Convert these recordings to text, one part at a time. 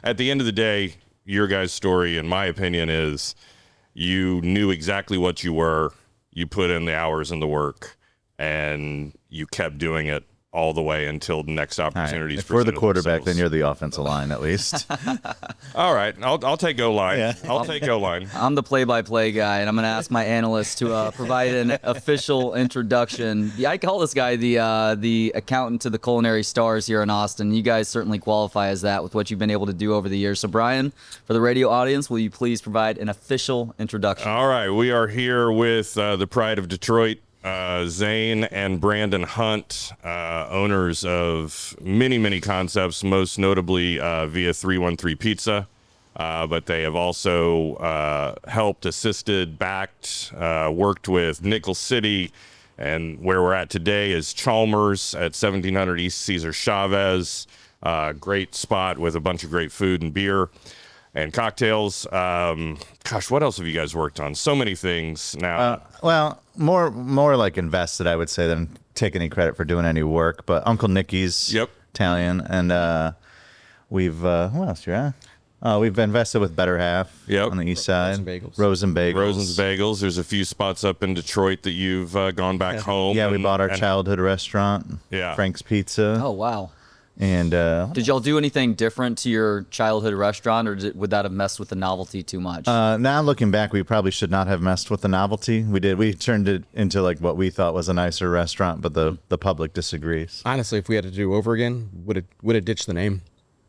at the end of the day, your guys' story, in my opinion, is you knew exactly what you were. You put in the hours and the work, and you kept doing it all the way until the next opportunities. Right. If we're the quarterback, themselves. then you're the offensive line, at least. All right, I'll take O-line. Yeah. I'll take O-line. I'm the play-by-play guy, and I'm going to ask my analyst to provide an official introduction. I call this guy the accountant to the culinary stars here in Austin. You guys certainly qualify as that with what you've been able to do over the years. So, Brian, for the radio audience, will you please provide an official introduction? All right, we are here with the pride of Detroit, Zane and Brandon Hunt, owners of many, many concepts, most notably via 313 Pizza. But they have also helped, assisted, backed, worked with Nickel City. And where we're at today is Chalmers at 1700 East Cesar Chavez. Great spot with a bunch of great food and beer and cocktails. Gosh, what else have you guys worked on? So many things now. Well, more like invested, I would say, than take any credit for doing any work. But Uncle Nicky's Italian, and we've what else? We've invested with Better Half on the east side. Rose and Bagels. Rosen's Bagels. There's a few spots up in Detroit that you've gone back home. Yeah, we bought our childhood restaurant. Yeah. Frank's Pizza. Oh, wow. And did y'all do anything different to your childhood restaurant, or would that have messed with the novelty too much? now looking back, we probably should not have messed with the novelty. We did. We turned it into like what we thought was a nicer restaurant, but the public disagrees. Honestly, if we had to do over again, would have ditched the name.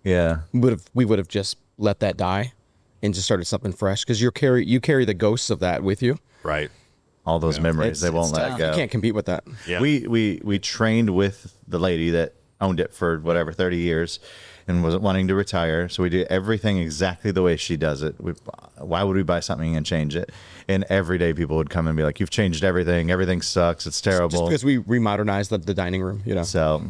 Yeah. We would have just let that die and just started something fresh, because you carry the ghosts of that with you. Right. All those memories, they won't let it go. You can't compete with that. Yeah. We trained with the lady that owned it for 30 years and wasn't wanting to retire. So we did everything exactly the way she does it. Why would we buy something and change it? And every day people would come and be like, you've changed everything. Everything sucks. It's terrible. Just because we remodernized the dining room, So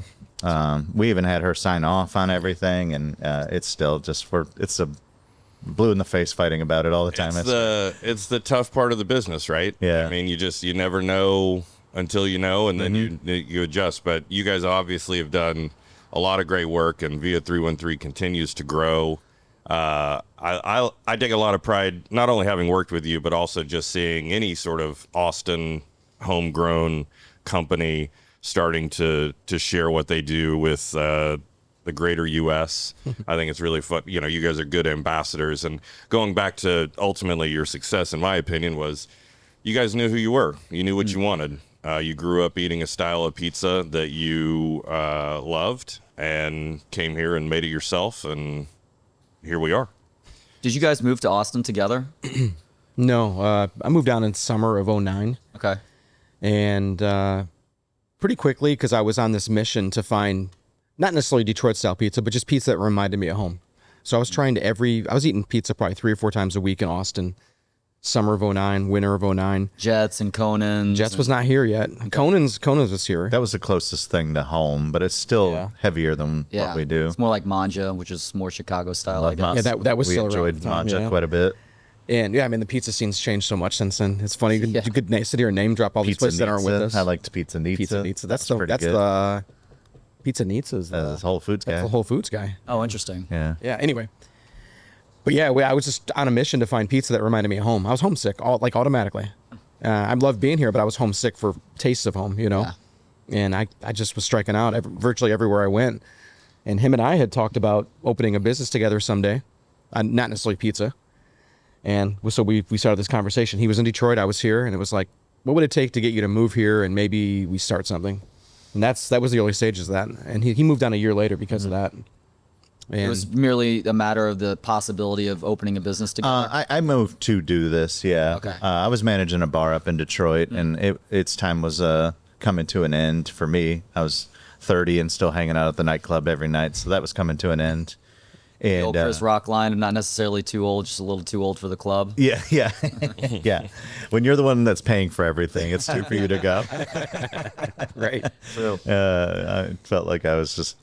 we even had her sign off on everything, and it's still it's a blue in the face fighting about it all the time. It's the tough part of the business, right? Yeah. I mean, you never know until you know, and then you adjust. But you guys obviously have done a lot of great work, and Via 313 continues to grow. I take a lot of pride, not only having worked with you, but also just seeing any sort of Austin homegrown company starting to share what they do with the greater U.S. I think it's really fun. You know, you guys are good ambassadors, and going back to ultimately your success, in my opinion, was you guys knew who you were. You knew what you wanted. You grew up eating a style of pizza that you loved, and came here and made it yourself, and here we are. Did you guys move to Austin together? No, I moved down in summer of 2009. Okay. And pretty quickly, because I was on this mission to find not necessarily Detroit-style pizza, but just pizza that reminded me of home. So I was I was eating pizza probably 3 or 4 times a week in Austin. Summer of 2009, winter of 2009. Jets and Conan's. Jets was not here yet. Conan's was here. That was the closest thing to home, but it's still heavier than what we do. It's more like Manja, which is more Chicago style, I guess. Yeah, that was we still enjoyed around at the time, Manja quite a bit. And yeah, I mean, the pizza scene's changed so much since then. It's funny. You could sit here and name drop all these places that aren't with us. I liked Pizza Nizza. Pizza Nizza. That's pretty good. the Pizza Nizza's the Whole Foods guy. That's the Whole Foods guy. Oh, interesting. Yeah. Yeah. Anyway, but yeah, I was just on a mission to find pizza that reminded me of home. I was homesick, automatically. I loved being here, but I was homesick for tastes of home, Yeah. And I just was striking out virtually everywhere I went. And him and I had talked about opening a business together someday, not necessarily pizza. And so we started this conversation. He was in Detroit, I was here, and it was like, what would it take to get you to move here and maybe we start something? And that was the early stages of that. And he moved down a year later because of that. And It was merely a matter of the possibility of opening a business together. I moved to do this, yeah. Okay. I was managing a bar up in Detroit, and its time was coming to an end for me. I was 30 and still hanging out at the nightclub every night, so that was coming to an end. The And old Chris Rock line, I'm not necessarily too old, just a little too old for the club. yeah. Yeah. When you're the one that's paying for everything, it's too for you to go. right. True. I felt like I was just,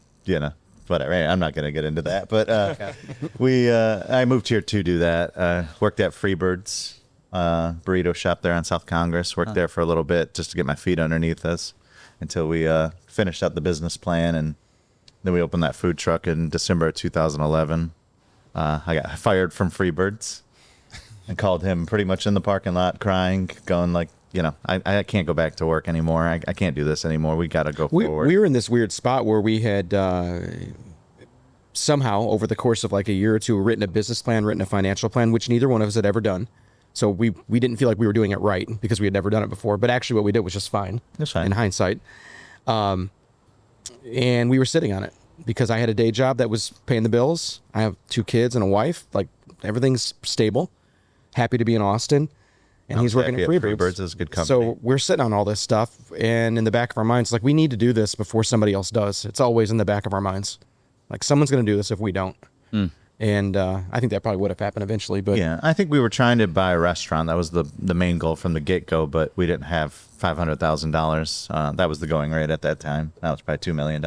whatever. I'm not going to get into that, but I moved here to do that. Worked at Freebird's burrito shop there on South Congress. Worked there for a little bit just to get my feet underneath us until we finished up the business plan, and then we opened that food truck in December of 2011. I got fired from Freebirds and called him pretty much in the parking lot crying, going like, I can't go back to work anymore. I can't do this anymore. We got to go forward. We were in this weird spot where we had somehow over the course of like a year or two written a business plan, written a financial plan, which neither one of us had ever done. So we didn't feel like we were doing it right because we had never done it before. But actually what we did was just fine. That's fine. In hindsight. And we were sitting on it because I had a day job that was paying the bills. I have 2 kids and a wife. Like everything's stable. Happy to be in Austin. And he's working at Freebirds. Freebirds is a good company. So we're sitting on all this stuff. And in the back of our minds, like we need to do this before somebody else does. It's always in the back of our minds. Like someone's going to do this if we don't. And I think that probably would have happened eventually. But yeah, I think we were trying to buy a restaurant. That was the main goal from the get-go, but we didn't have $500,000. That was the going rate at that time. Now it's probably $2 million.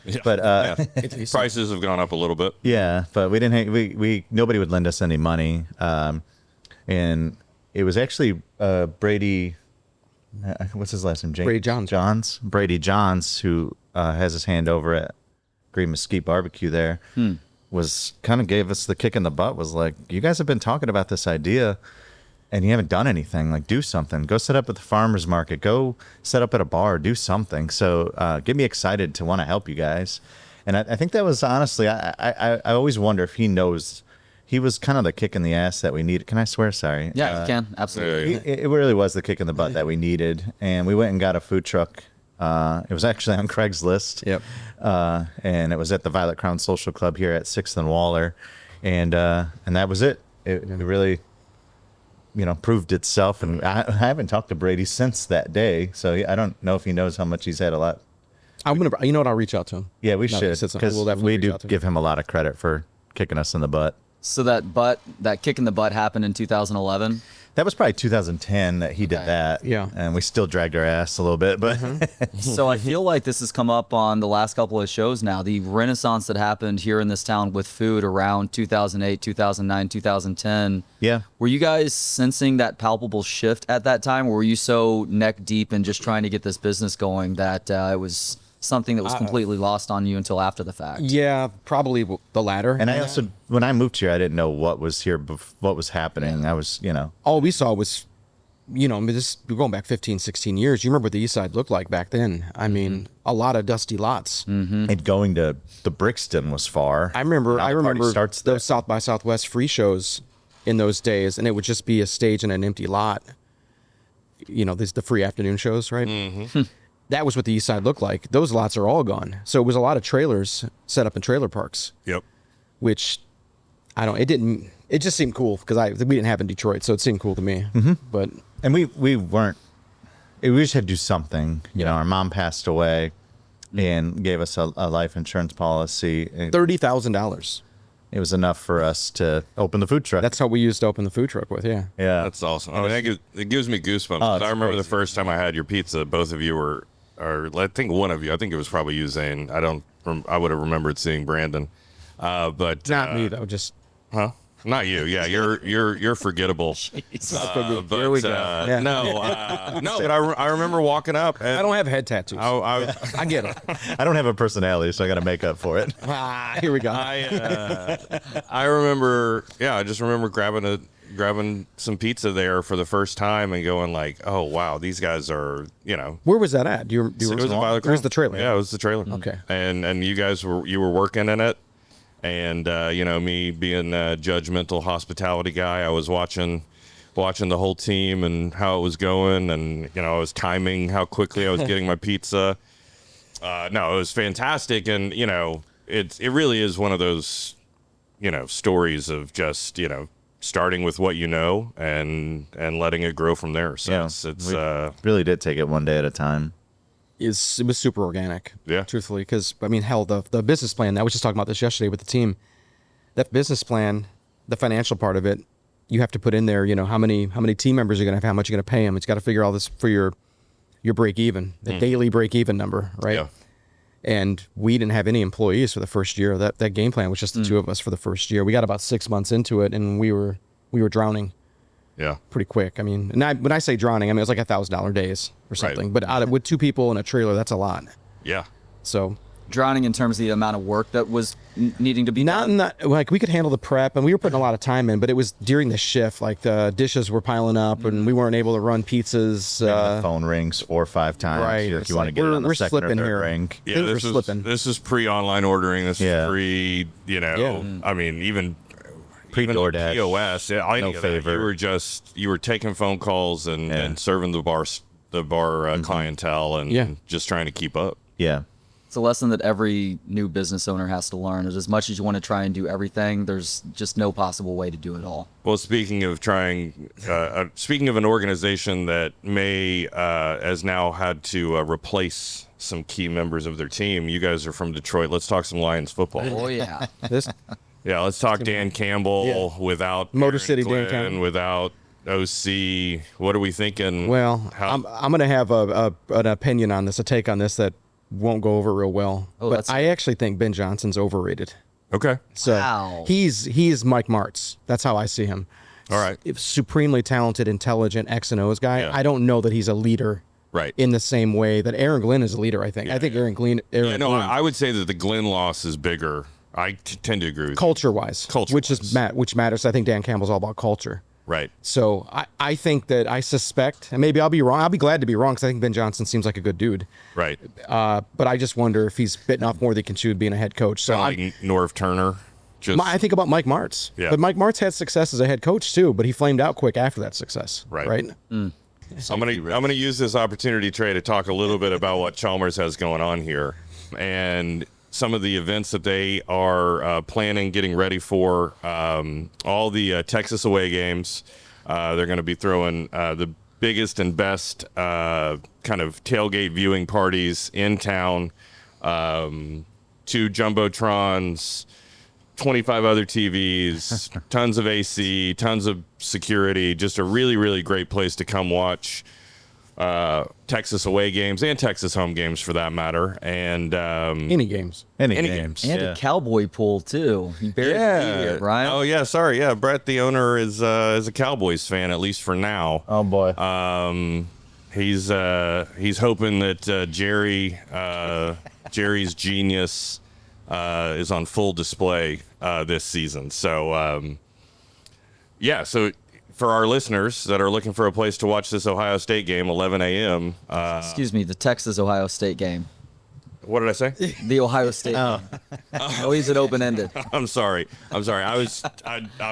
Yeah. But Prices have gone up a little bit. yeah, but we didn't. We nobody would lend us any money, and it was actually Brady. What's his last name? Brady Johns. Brady Johns, who has his hand over at Green Mesquite Barbecue there. Was kind of gave us the kick in the butt, was like, you guys have been talking about this idea and you haven't done anything. Like, do something. Go set up at the farmer's market. Go set up at a bar. Do something. So get me excited to want to help you guys. And I think that was honestly, I always wonder if he knows. He was kind of the kick in the ass that we needed. Can I swear? Sorry. Yeah, you can. Absolutely. It really was the kick in the butt that we needed. And we went and got a food truck. It was actually on Craigslist. Yep. And it was at the Violet Crown Social Club here at 6th and Waller. And that was it. It really, proved itself. And I haven't talked to Brady since that day. So I don't know if he knows how much he's had a lot. I'm going to, I'll reach out to him. Yeah, we should. Because we do reach out to him. give him a lot of credit for kicking us in the butt. So that kick in the butt happened in 2011. That was probably 2010 that he did that. Yeah. And we still dragged our ass a little bit, but So I feel like this has come up on the last couple of shows now. The renaissance that happened here in this town with food around 2008, 2009, 2010. yeah. Were you guys sensing that palpable shift at that time? Or were you so neck deep in just trying to get this business going that it was something that was completely lost on you until after the fact? Yeah, probably the latter. And I also, when I moved here, I didn't know what was here, what was happening. I was, all we saw was, we're going back 15, 16 years. You remember what the East Side looked like back then. I mean, a lot of dusty lots. and going to the Brixton was far. I remember Now the party starts there. those South by Southwest free shows in those days, and it would just be a stage and an empty lot. There's the free afternoon shows, right? That was what the East Side looked like. Those lots are all gone. So it was a lot of trailers set up in trailer parks. Yep. Which it just seemed cool because we didn't have in Detroit, so it seemed cool to me. But And we weren't, we just had to do something. Our mom passed away and gave us a life insurance policy. $30,000. It was enough for us to open the food truck. That's how we used to open the food truck with, yeah. yeah. That's awesome. I mean, it gives me goosebumps. Oh, it's I remember crazy. the first time I had your pizza, both of you were, or I think one of you, I think it was probably you, Zane. I would have remembered seeing Brandon. But Not me, though, just... Huh? Not you. Yeah, you're forgettable. But, Here we go. Yeah. No, but I remember walking up. And I don't have head tattoos. I get it. I don't have a personality, so I got to make up for it. Here we go. I remember. Yeah, I just remember grabbing some pizza there for the first time and going like, oh wow, these guys are Where was that at? Do you It was a Violet Where's Crown. the trailer? Yeah, it was the trailer. Okay. And you guys were working in it, and me being a judgmental hospitality guy, I was watching the whole team and how it was going, and I was timing how quickly I was getting my pizza. No, it was fantastic, and it really is one of those stories of just starting with what and letting it grow from there. So Yeah, it's we really did take it one day at a time. It was super organic. Yeah. Truthfully, because hell, the business plan. I was just talking about this yesterday with the team. That business plan, the financial part of it, you have to put in there. How many team members you're gonna have, how much you're gonna pay them. It's got to figure all this for your break even, the daily break even number, right? Yeah. And we didn't have any employees for the first year. That game plan was just the two of us for the first year. We got about 6 months into it, and we were drowning yeah. pretty quick. when I say drowning, it was like $1,000 days or something. Right. But with two people in a trailer, that's a lot. Yeah. So drowning in terms of the amount of work that was needing to be Not done? in that, like we could handle the prep and we were putting a lot of time in, but it was during the shift, like the dishes were piling up and we weren't able to run pizzas. The phone rings 4 or 5 times. Right. If It's you want to like, get it on the we're second or slipping third here. ring. Yeah, We're slipping. this is pre-online ordering. This Yeah. is pre, I mean, even Pre-DoorDash. POS. Yeah, I No knew that. favor. You were taking phone calls and serving the bar clientele and just trying to keep up. Yeah. It's a lesson that every new business owner has to learn. Is as much as you want to try and do everything, there's just no possible way to do it all. Well, speaking of an organization that may has now had to replace some key members of their team, you guys are from Detroit. Let's talk some Lions football. Oh yeah. This Yeah, let's talk Dan Campbell without Motor Aaron City Dan Glenn, Campbell. without OC. What are we thinking? Well, I'm going to have an opinion on this, a take on this that won't go over real well. Oh, but that's- I actually think Ben Johnson's overrated. Okay. So Wow. he's Mike Martz. That's how I see him. All right. Supremely talented, intelligent X and O's guy. Yeah. I don't know that he's a leader. Right. In the same way that Aaron Glenn is a leader, I think. I think Aaron Glenn. Yeah, no, I would say that the Glenn loss is bigger. I tend to agree with you. culture-wise, Culture-wise. which matters. I think Dan Campbell's all about culture. Right. So I think that I suspect, and maybe I'll be wrong. I'll be glad to be wrong because I think Ben Johnson seems like a good dude. Right. But I just wonder if he's bitten off more than he can chew being a head coach. So Like Norv Turner. Just I think about Mike Martz. Yeah. But Mike Martz had success as a head coach too, but he flamed out quick after that success. Right. Right. I'm gonna use this opportunity, Trey, to talk a little bit about what Chalmers has going on here and some of the events that they are planning, getting ready for. All the Texas away games. They're going to be throwing the biggest and best kind of tailgate viewing parties in town. 2 jumbotrons, 25 other TVs, tons of AC, tons of security. Just a really, really great place to come watch Texas away games and Texas home games for that matter. And Any games. Any Any games. And yeah. a cowboy pool too. You buried me here, Brian. Oh yeah, sorry. Yeah, Brett, the owner, is a Cowboys fan, at least for now. Oh, boy. He's hoping that Jerry's genius is on full display this season. So so for our listeners that are looking for a place to watch this Ohio State game, 11 a.m. Excuse me, the Texas Ohio State game. What did I say? The Ohio State. game. Leaves it open ended. I'm sorry. I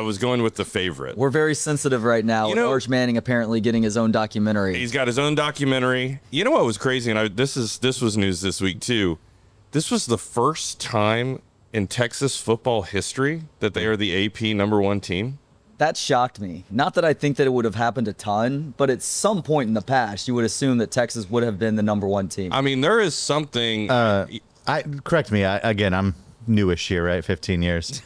was going with the favorite. We're very sensitive right now. You with know- Arch Manning apparently getting his own documentary. He's got his own documentary. You know what was crazy, and this was news this week too. This was the first time in Texas football history that they are the AP #1 team. That shocked me. Not that I think that it would have happened a ton, but at some point in the past, you would assume that Texas would have been the #1 team. I mean, there is something. Correct me. Again, I'm newish here, right? 15 years.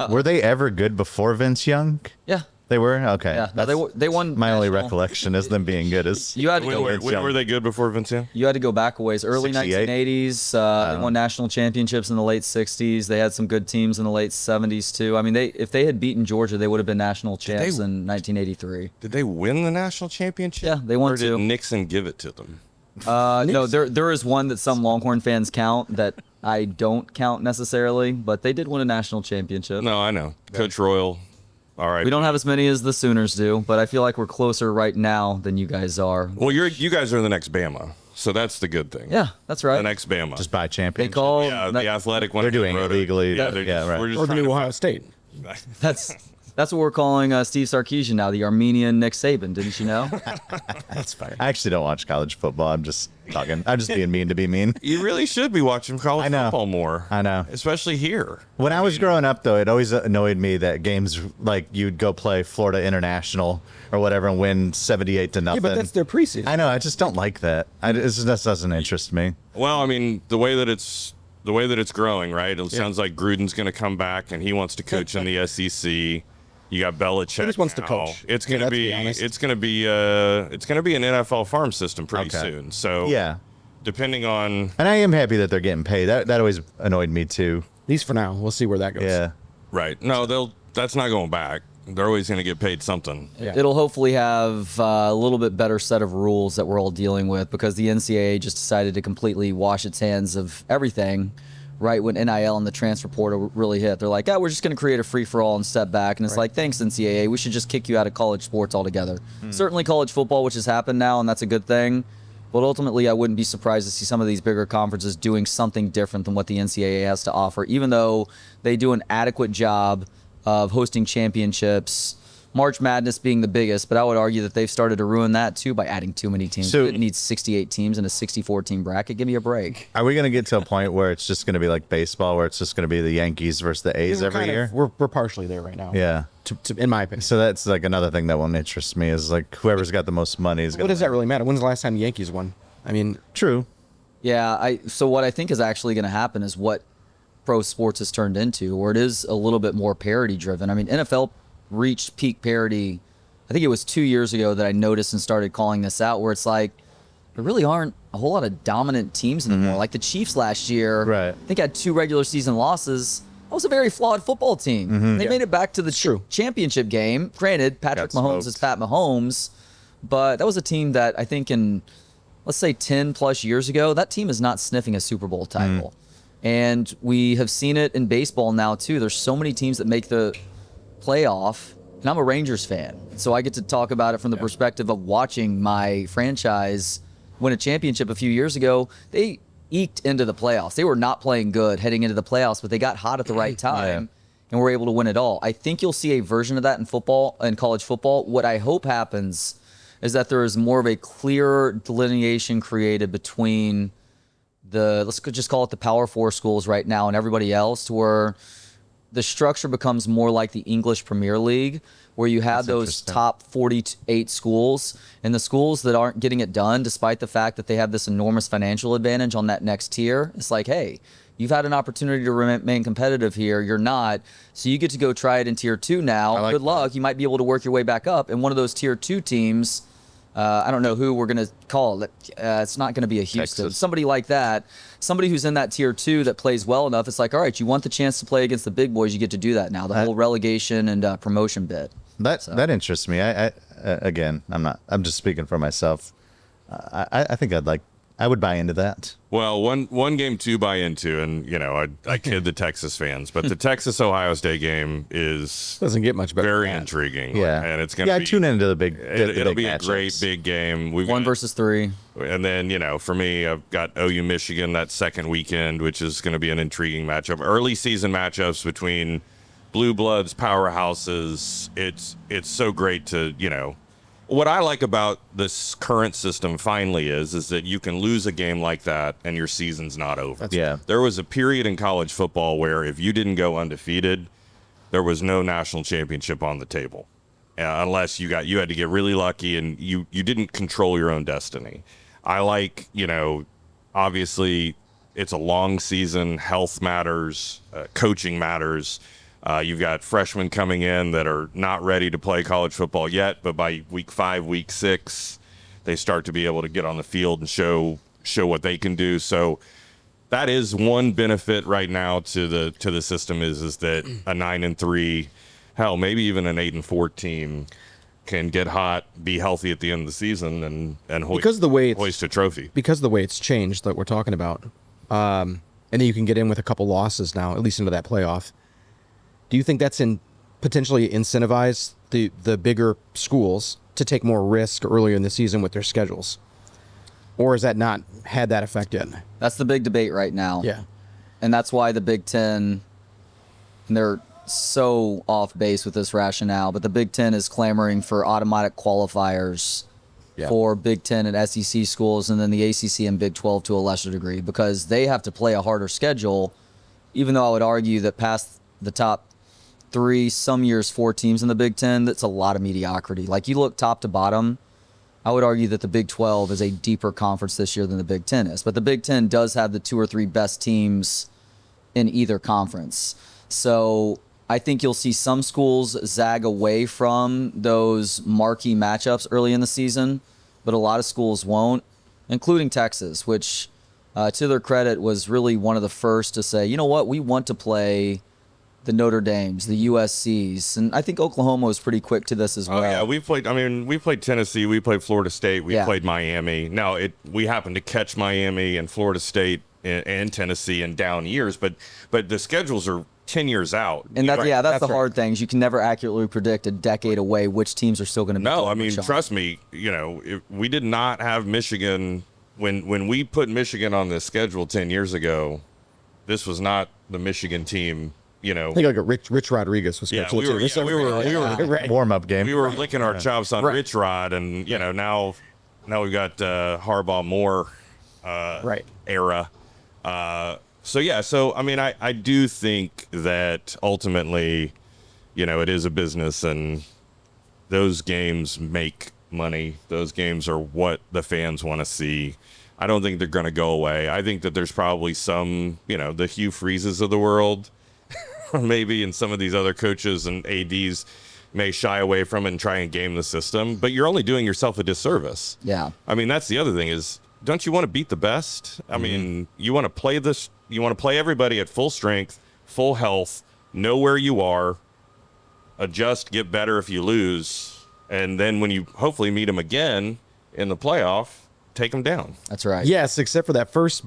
Were they ever good before Vince Young? yeah. They were? Okay. Yeah. No, they won. My only national- recollection is them being good is You had to go. Vince Young. Were they good before Vince Young? You had to go back a ways. Early 68? 1980s, they won national championships in the late 60s. They had some good teams in the late 70s too. I mean, if they had beaten Georgia, they would have been national champs in 1983. Did they win the national championship? Yeah, they won Or did two. Nixon give it to them? No, there is one that some Longhorn fans count that I don't count necessarily, but they did win a national championship. No, I know. Coach Royal. All right. We don't have as many as the Sooners do, but I feel like we're closer right now than you guys are. Well, you guys are the next Bama, so that's the good thing. Yeah, that's right. The next Bama. just by They championship. call the athletic one. They're doing it legally. Yeah, they're Yeah, right. We're just Or the trying new to Ohio State. that's what we're calling Steve Sarkisian now, the Armenian Nick Saban. Didn't you know? That's fine. I actually don't watch college football. I'm just talking. I'm just being mean to be mean. You really should be watching college I know. football more. I know. Especially here. When I was growing up, though, it always annoyed me that games like you'd go play Florida International or whatever and win 78 to Yeah, nothing. but that's their preseason. I know. I just don't like that. That doesn't interest me. Well, I mean, the way that it's growing, right? It sounds like Gruden's going to come back and he wants to coach in the SEC. You got Belichick. He just wants to now. coach. It's Yeah, going to let's be be honest. it's going to be an NFL farm system pretty Okay. soon. So Yeah. depending on And I am happy that they're getting paid. That always annoyed me too. At least for now. We'll see where that goes. Yeah. right, no, that's not going back. They're always going to get paid something. Yeah. It'll hopefully have a little bit better set of rules that we're all dealing with, because the NCAA just decided to completely wash its hands of everything right when NIL and the transfer portal really hit. They're like, we're just going to create a free-for-all and step back. And it's like, thanks, NCAA. We should just kick you out of college sports altogether. Certainly college football, which has happened now, and that's a good thing. But ultimately, I wouldn't be surprised to see some of these bigger conferences doing something different than what the NCAA has to offer, even though they do an adequate job of hosting championships, March Madness being the biggest, but I would argue that they've started to ruin that too by adding too many teams. So- It needs 68 teams in a 64-team bracket. Give me a break. Are we going to get to a point where it's just going to be like baseball, where it's just going to be the Yankees versus the A's every year? We're partially there right now. Yeah. In my opinion. So that's like another thing that won't interest me is like whoever's got the most money is going What does that really matter? When's the last time the Yankees won? I mean, True. Yeah, so what I think is actually going to happen is what pro sports has turned into, where it is a little bit more parity driven. I mean, NFL reached peak parity, I think it was 2 years ago that I noticed and started calling this out, where it's like, there really aren't a whole lot of dominant teams anymore. Like the Chiefs last year, Right. I think had 2 regular season losses. That was a very flawed football team. They made it back to the championship game. Granted, Patrick Got Mahomes is smoked. Pat Mahomes, but that was a team that I think in, let's say 10 plus years ago, that team is not sniffing a Super Bowl title. And we have seen it in baseball now too. There's so many teams that make the playoff, and I'm a Rangers fan, so I get to talk about it from the perspective of watching my franchise win a championship a few years ago. They eked into the playoffs. They were not playing good heading into the playoffs, but they got hot at the right time and were able to win it all. I think you'll see a version of that in football, in college football. What I hope happens is that there is more of a clear delineation created between the, let's just call it the Power 4 schools right now and everybody else, to where the structure becomes more like the English Premier League, where you have those interesting. top 48 schools, and the schools that aren't getting it done, despite the fact that they have this enormous financial advantage on that next tier, it's like, hey, you've had an opportunity to remain competitive here. You're not. So you get to go try it in tier 2 now. like Good luck. You might be able to work your way back up. And one of those tier 2 teams, I don't know who we're going to call it. It's not going to be a Houston. Texas. Somebody like that. Somebody who's in that tier 2 that plays well enough. It's like, all right, you want the chance to play against the big boys. You get to do that now. The whole relegation and promotion bit. That interests me. I again, I'm just speaking for myself. I think I would buy into that. Well, one game to buy into, and I kid the Texas fans, but the Texas-Ohio State game is doesn't get much better. very than that. intriguing. Yeah. And it's gonna be, I tune into the big. it'll be a great big game. We've 1 got- versus 3. And then, for me, I've got OU Michigan that second weekend, which is going to be an intriguing matchup. Early season matchups between blue bloods, powerhouses. It's so great to, What I like about this current system finally is that you can lose a game like that and your season's not over. Yeah. There was a period in college football where if you didn't go undefeated, there was no national championship on the table. Unless you had to get really lucky and you didn't control your own destiny. I like, obviously it's a long season, health matters, coaching matters. You've got freshmen coming in that are not ready to play college football yet, but by week 5, week 6, they start to be able to get on the field and show what they can do. So that is one benefit right now to the system is that a 9-3, hell, maybe even an 8-4 team can get hot, be healthy at the end of the season, and Because of the way hoist a trophy. Because of the way it's changed that we're talking about, and then you can get in with a couple losses now, at least into that playoff. Do you think that's potentially incentivize the bigger schools to take more risk earlier in the season with their schedules? Or has that not had that effect yet? That's the big debate right now. Yeah. And that's why the Big Ten, they're so off base with this rationale, but the Big Ten is clamoring for automatic qualifiers for Big Ten and SEC schools, and then the ACC and Big 12 to a lesser degree, because they have to play a harder schedule, even though I would argue that past the top 3, some years 4 teams in the Big Ten, that's a lot of mediocrity. Like you look top to bottom, I would argue that the Big 12 is a deeper conference this year than the Big Ten is. But the Big Ten does have the 2 or 3 best teams in either conference. So I think you'll see some schools zag away from those marquee matchups early in the season, but a lot of schools won't, including Texas, which to their credit was really one of the first to say, you know what, we want to play the Notre Dames, the USCs, and I think Oklahoma was pretty quick to this as well. Oh yeah, we played. I mean, we played Tennessee, we played Florida State, we Yeah. played Miami. Now we happened to catch Miami and Florida State and Tennessee in down years, but the schedules are 10 years out. And that's That's the right. hard thing. Is you can never accurately predict a decade away which teams are still going to be. No, I going mean, for Sean. trust me. We did not have Michigan when we put Michigan on the schedule 10 years ago. This was not the Michigan team. I think like a Rich Rodriguez was Yeah, scheduled we too. were Right. Warm-up game. we were licking our chops on Right. Rich Rod, and now we've got Harbaugh Moore Right. era. So I mean, I do think that ultimately, it is a business, and those games make money. Those games are what the fans want to see. I don't think they're going to go away. I think that there's probably some, the Hugh Freezes of the world, maybe, and some of these other coaches and ADs may shy away from it and try and game the system, but you're only doing yourself a disservice. Yeah. I mean, that's the other thing is, don't you want to beat the best? I mean, you want to play this, you want to play everybody at full strength, full health, know where you are, adjust, get better if you lose, and then when you hopefully meet them again in the playoff, take them down. That's right. Yes, except for that first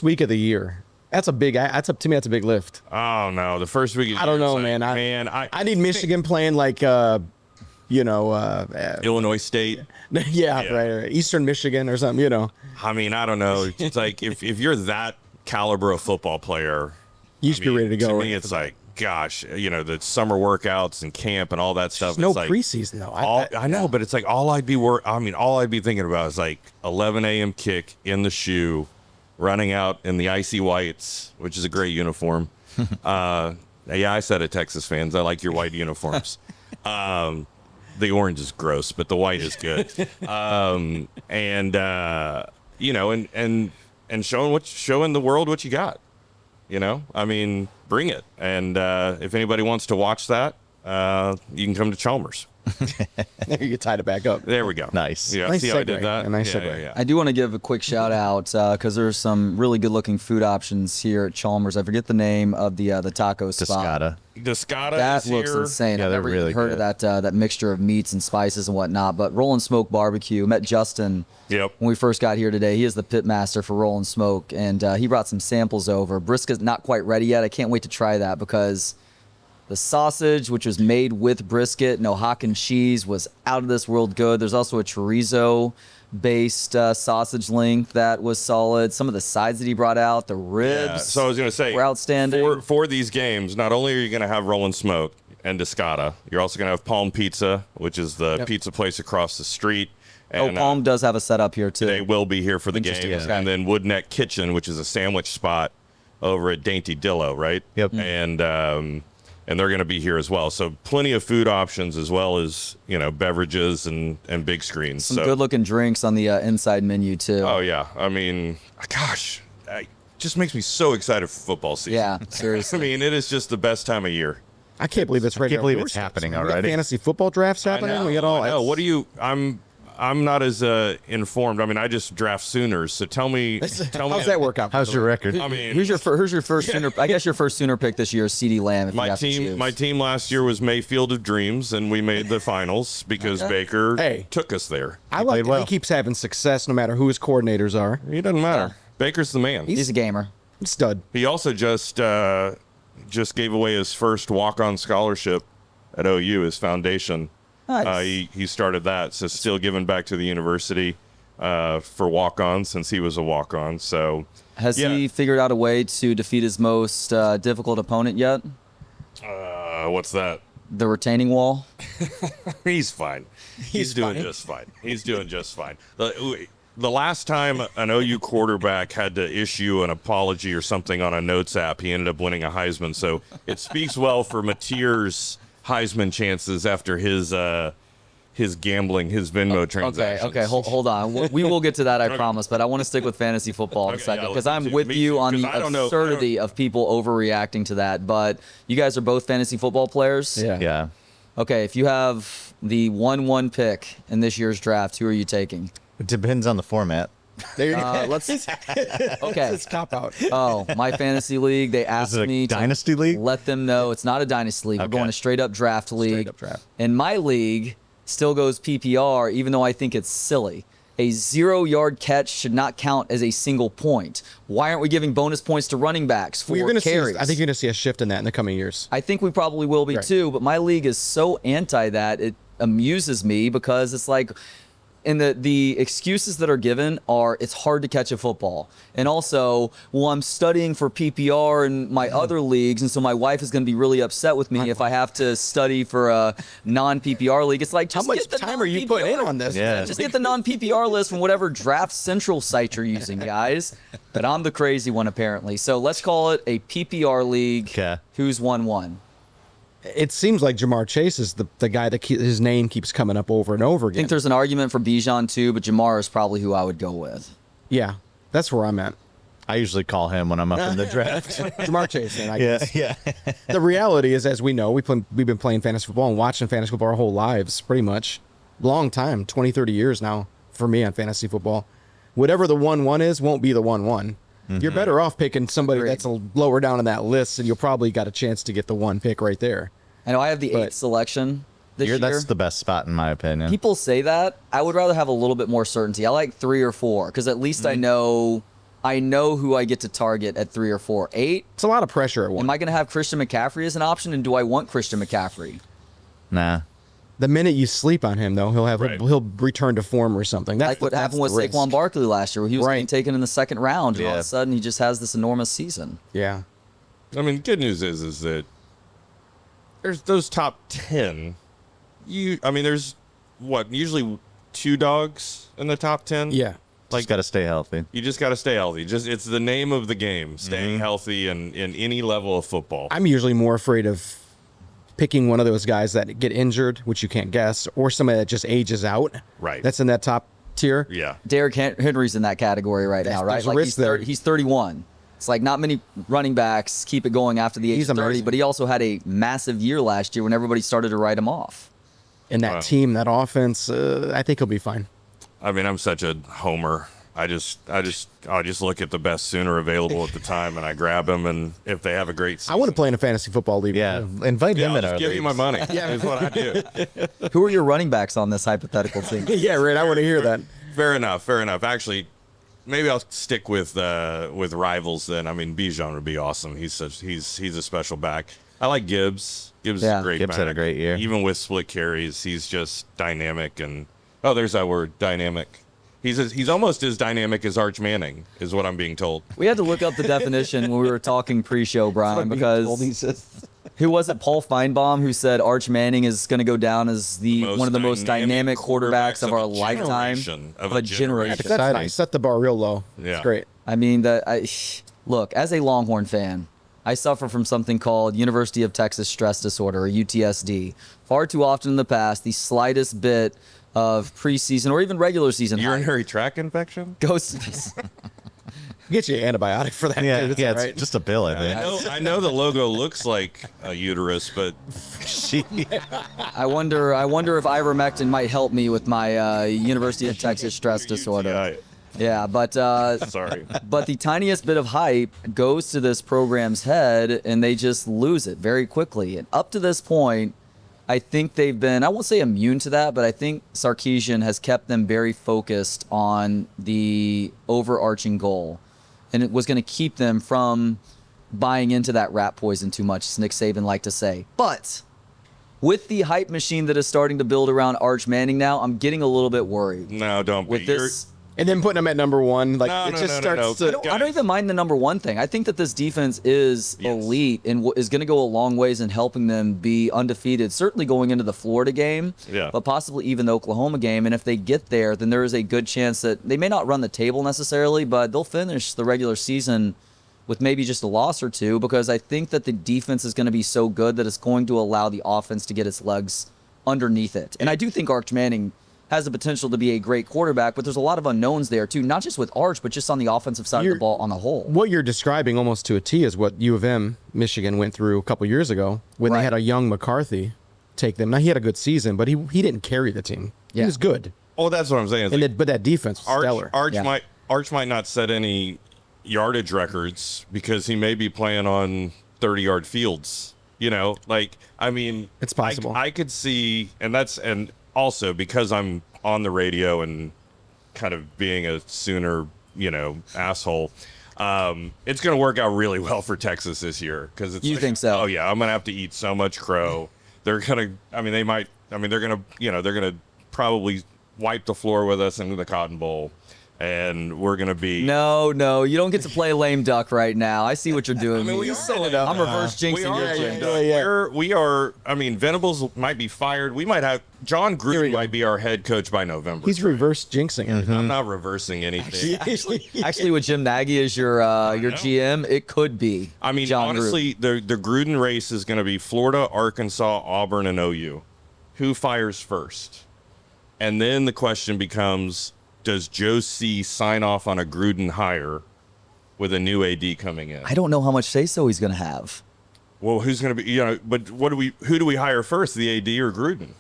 week of the year. To me, that's a big lift. Oh no, the first week. I don't know, it's like, man. I I need Michigan playing like, Illinois State. right. Eastern Michigan or something, I mean, I don't know. It's like if you're that caliber of football player, You should be ready to go. To right me, it's like, gosh, the summer workouts and camp and all that stuff. no it's like, preseason though. I know, but it's like all I'd be thinking about is like 11 a.m. kick in the shoe, running out in the icy whites, which is a great uniform. Yeah, I said it, Texas fans. I like your white uniforms. The orange is gross, but the white is good. And showing the world what you got. I mean, bring it. And if anybody wants to watch that, you can come to Chalmers. You tied it back up. There we go. Nice. Yeah, Nice see how I segue. did that? A nice yeah, segue. yeah. I do want to give a quick shout out because there's some really good looking food options here at Chalmers. I forget the name of the taco spot. Descada. Descada That is looks here. insane. Yeah, I've they're never really heard good. of that mixture of meats and spices and whatnot. But Roll and Smoke Barbecue. Met Justin Yep. when we first got here today. He is the pit master for Roll and Smoke, and he brought some samples over. Brisket's not quite ready yet. I can't wait to try that because the sausage, which was made with brisket, no hock and cheese, was out of this world good. There's also a chorizo-based sausage link that was solid. Some of the sides that he brought out, the ribs. Yeah, so I was going to say, were outstanding. For these games, not only are you going to have Roll and Smoke and Descada, you're also going to have Palm Pizza, which is the pizza place across the street. And, Palm does have a setup here too. they will be here for the Interesting, games. okay. And then Woodneck Kitchen, which is a sandwich spot over at Dainty Dillo, right? Yep. And they're going to be here as well. So plenty of food options as well as, beverages and big screens. Some so, good-looking drinks on the inside menu too. Oh, yeah. I mean, gosh, it just makes me so excited for football season. Yeah, I seriously. mean, it is just the best time of year. I can't believe it's right. can't on believe our it's doorsteps, happening man. We got already. fantasy football drafts happening. We got all. I know. What do you? I'm not as informed. I mean, I just draft Sooners. So tell me. How's that work out? How's your record? I mean, Who's your first Sooner? I guess your first Sooner pick this year is CeeDee Lamb. If you my have to choose. team last year was Mayfield of Dreams, and we made the finals because Baker took us there. I like played that well. he keeps having success no matter who his coordinators are. It doesn't matter. Baker's the man. He's a gamer. Stud. He also just gave away his first walk-on scholarship at OU, his foundation. Nice. He started that, so still giving back to the university for walk-ons since he was a walk-on. So Has he figured out a way to defeat his most difficult opponent yet? what's that? The retaining wall. He's fine. He's doing just fine. He's doing just fine. The last time an OU quarterback had to issue an apology or something on a notes app, he ended up winning a Heisman. So it speaks well for Mateer's Heisman chances after his gambling, his Venmo transactions. Okay. Hold on. We will get to that, I promise. But I want to stick with fantasy football in a Okay, second yeah, because me I'm too, with me you too, on 'cause the I don't know- absurdity of people overreacting to that. But you guys are both fantasy football players. Yeah. Okay. If you have the 1-1 pick in this year's draft, who are you taking? It depends on the format. There you go. Let's. Okay. It's cop out. Oh, my fantasy league. They asked it a me dynasty to league? let them know it's not a dynasty league. We're Okay. going a straight up draft league. up draft. And my league still goes PPR, even though I think it's silly. A 0-yard catch should not count as a single point. Why aren't we giving bonus points to running backs for Well, you're gonna carries? I think you're going to see a shift in that in the coming years. I think we probably will be Right. too, but my league is so anti that it amuses me because it's like, and the excuses that are given are it's hard to catch a football. And also, well, I'm studying for PPR in my other leagues, and so my wife is going to be really upset with me if I have to study for a non-PPR league. It's like, How just much get the time are you putting in on this? Yeah. Just get the non-PPR list from whatever Draft Central site you're using, guys. But I'm the crazy one, apparently. So let's call it a PPR league. Okay. Who's 1-1? It seems like Jamar Chase is the guy that his name keeps coming up over and over I again. think there's an argument for Bijan too, but Jamar is probably who I would go with. Yeah, that's where I'm at. I usually call him when I'm up in the draft. Jamar Chase. And I guess. yeah. The reality is, as we know, we've been playing fantasy football and watching fantasy football our whole lives, pretty much. Long time, 20, 30 years now for me on fantasy football. Whatever the 1-1 is won't be the 1-1. You're better off picking somebody Agreed. that's lower down in that list, and you'll probably got a chance to get the one pick right there. I know I have the But- 8th selection this year. That's the best spot in my opinion. People say that. I would rather have a little bit more certainty. I like 3 or 4 because at least I know who I get to target at 3 or 4. 8. It's a lot of pressure at one. Am I going to have Christian McCaffrey as an option, and do I want Christian McCaffrey? Nah. The minute you sleep on him, though, he'll return to form or something. That's Like what that's happened with the risk. Saquon Barkley last year, where he was Right. being taken in the 2nd round, and all of Yeah. a sudden he just has this enormous season. Yeah. I mean, good news is that there's those top 10. There's usually 2 dogs in the top 10. Yeah. Like, got to stay healthy. You just got to stay healthy. It's the name of the game, staying healthy and in any level of football. I'm usually more afraid of picking one of those guys that get injured, which you can't guess, or somebody that just ages out. Right. That's in that top tier. Yeah. Derrick Henry's in that category right now, right? there's a risk there. He's 31. It's like not many running backs keep it going after the age He's of 30, amazing. but he also had a massive year last year when everybody started to write him off. In that Wow. team, that offense, I think he'll be fine. I mean, I'm such a homer. I just look at the best Sooner available at the time, and I grab him. And if they have a great season, I want to play in a fantasy football league. Yeah. Invite Yeah, him I'll in our just give you my leagues. money. Is what I do. Who are your running backs on this hypothetical team? Yeah, right. I want to hear that. Fair enough. Actually, maybe I'll stick with rivals then. I mean, Bijan would be awesome. He's a special back. I like Gibbs. Gibbs is Yeah. a great Gibbs back. had a great year. Even with split carries, he's just dynamic there's that word, dynamic. He's almost as dynamic as Arch Manning, is what I'm being told. We had to look up the definition when we were talking pre-show, Brian, because who was it? Paul Feinbaum, who said Arch Manning is going to go down as one of the most dynamic quarterbacks of our lifetime, of a generation. That's nice. Set the bar real low. Yeah. It's great. I mean, look, as a Longhorn fan, I suffer from something called University of Texas Stress Disorder, or UTSD. Far too often in the past, the slightest bit of preseason or even regular season hype Urinary tract infection? goes. Get you an antibiotic for that. Yeah, dude. It's yeah, all it's right. just a bill, I think. I know the logo looks like a uterus, but I wonder if ivermectin might help me with my University of Texas stress disorder. Yeah, but Sorry. but the tiniest bit of hype goes to this program's head, and they just lose it very quickly. And up to this point, I think they've been, I won't say immune to that, but I think Sarkisian has kept them very focused on the overarching goal. And it was going to keep them from buying into that rat poison too much, as Nick Saban liked to say. But with the hype machine that is starting to build around Arch Manning now, I'm getting a little bit worrid. No, don't With be. this, And then putting them at number one, like No, it no, just no, no, starts no. to. I don't even mind the number one thing. I think that this defense is Yes. elite and is going to go a long ways in helping them be undefeated, certainly going into the Florida game, Yeah. but possibly even the Oklahoma game. And if they get there, then there is a good chance that they may not run the table necessarily, but they'll finish the regular season with maybe just a loss or two, because I think that the defense is going to be so good that it's going to allow the offense to get its legs underneath it. And I do think Arch Manning has the potential to be a great quarterback, but there's a lot of unknowns there too, not just with Arch, but just on the offensive side of the ball on the whole. What you're describing almost to a T is what U of M, Michigan, went through a couple years ago when Right. they had a young McCarthy take them. Now, he had a good season, but he didn't carry the team. Yeah. He was good. Oh, that's what I'm saying. It's like But that defense was stellar. Arch Yeah. Arch might not set any yardage records because he may be playing on 30-yard fields. You know, like, I mean, It's possible. I could see, and also because I'm on the radio and kind of being a Sooner, asshole. It's going to work out really well for Texas this year because it's. You think so? Oh yeah, I'm going to have to eat so much crow. They're going to. I mean, they might. I mean, they're going to. They're going to probably wipe the floor with us into the Cotton Bowl, and we're going to be. No, you don't get to play lame duck right now. I see what you're doing. I mean, I'm reverse jinxing your jinx. We are. I mean, Venables might be fired. We might have John Gruden might be our head coach by November. He's reverse jinxing it. I'm not reversing anything. Actually, with Jim Nagy as your GM, it could be. I mean, John honestly, the Gruden race is going to be Florida, Arkansas, Auburn, and OU. Who fires first? And then the question becomes, does Joe C. sign off on a Gruden hire with a new AD coming in? I don't know how much say-so he's going to have. Well, who's going to be, but who do we hire first, the AD or Gruden?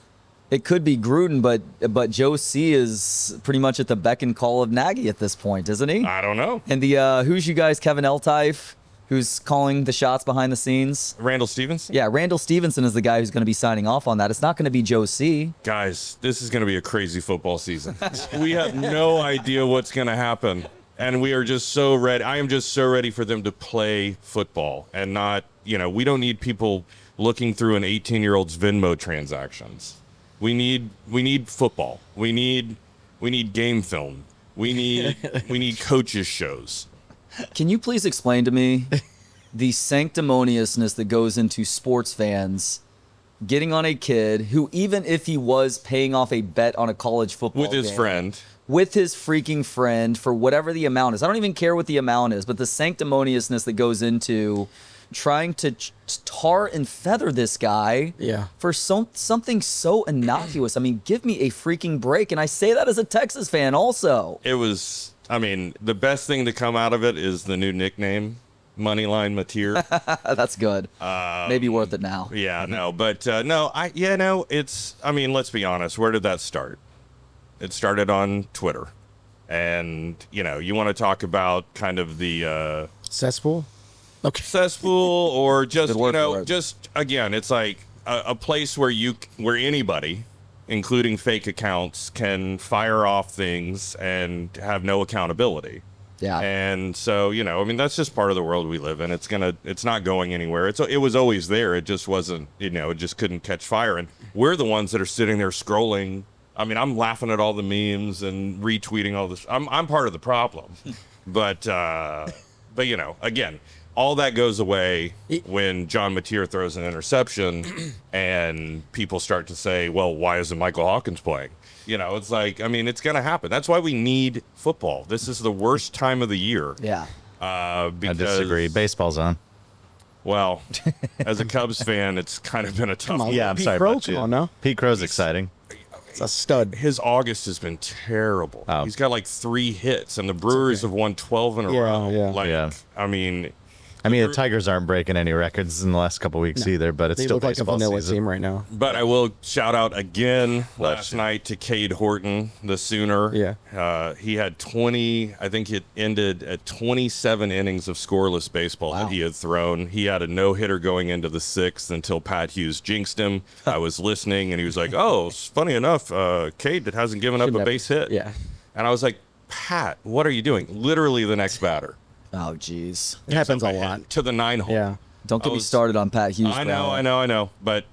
It could be Gruden, but Joe C. is pretty much at the beck and call of Nagy at this point, isn't he? I don't know. And who's you guys, Kevin Eltife, who's calling the shots behind the scenes? Randall Stevenson? Yeah, Randall Stevenson is the guy who's going to be signing off on that. It's not going to be Joe C. Guys, this is going to be a crazy football season. We have no idea what's going to happen. And we are just so ready. I am just so ready for them to play football and not, we don't need people looking through an 18-year-old's Venmo transactions. We need football. We need game film. We need coaches shows. Can you please explain to me the sanctimoniousness that goes into sports fans getting on a kid who, even if he was paying off a bet on a college football With his game, friend. with his freaking friend for whatever the amount is. I don't even care what the amount is, but the sanctimoniousness that goes into trying to tar and feather this guy for something so innocuous. I mean, give me a freaking break. And I say that as a Texas fan also. It was, the best thing to come out of it is the new nickname, Moneyline Mateer. That's good. Maybe worth it now. Yeah, no, but it's, let's be honest. Where did that start? It started on Twitter. And, you want to talk about kind of the Cesspool? Okay. Cesspool or just, Good word for it. just, again, it's like a place where where anybody, including fake accounts, can fire off things and have no accountability. Yeah. And so, that's just part of the world we live in. It's not going anywhere. It was always there. It just wasn't, it just couldn't catch fire. And we're the ones that are sitting there scrolling. I'm laughing at all the memes and retweeting all this. I'm part of the problem. But again, all that goes away when John Mateer throws an interception and people start to say, well, why isn't Michael Hawkins playing? It's like, it's going to happen. That's why we need football. This is the worst time of the year. Yeah. Because, I disagree. Baseball's on. Well, as a Cubs fan, it's kind of been a tough on. Yeah, I'm Pete sorry Crow, about you. come on now. Pete Crow's exciting. It's a stud. His August has been terrible. Oh. He's got like 3 hits, and the Brewers have won 12 in a row. Yeah. The Tigers aren't breaking any records in the last couple weeks either, but it's They still look like a baseball vanilla season. team right now. But I will shout out again last you. night to Cade Horton, the Sooner. Yeah. He had 20, I think it ended at 27 innings of scoreless baseball that he had thrown. He had a no-hitter going into the 6th until Pat Hughes jinxed him. I was listening, and he was like, oh, funny enough, Cade that hasn't given up a base hit. Yeah. And I was like, Pat, what are you doing? Literally the next batter. Oh, jeez. It happens a lot. To the 9 hole. Yeah. Don't get me started on Pat Hughes. I know. But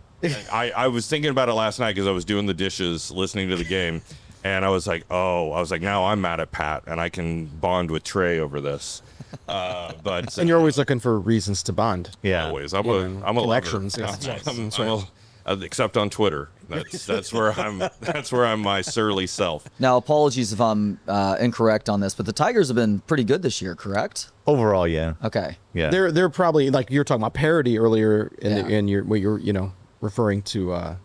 I was thinking about it last night because I was doing the dishes, listening to the game, and I was like, now I'm mad at Pat, and I can bond with Trey over this. But And you're always looking for reasons to bond. Yeah. always, I'm a Collections. lover. Except on Twitter. That's where I'm my surly self. Now, apologies if I'm incorrect on this, but the Tigers have been pretty good this year, correct? Overall, yeah. Okay. Yeah. They're probably, like you were talking about parody earlier in Yeah. what you're referring to. I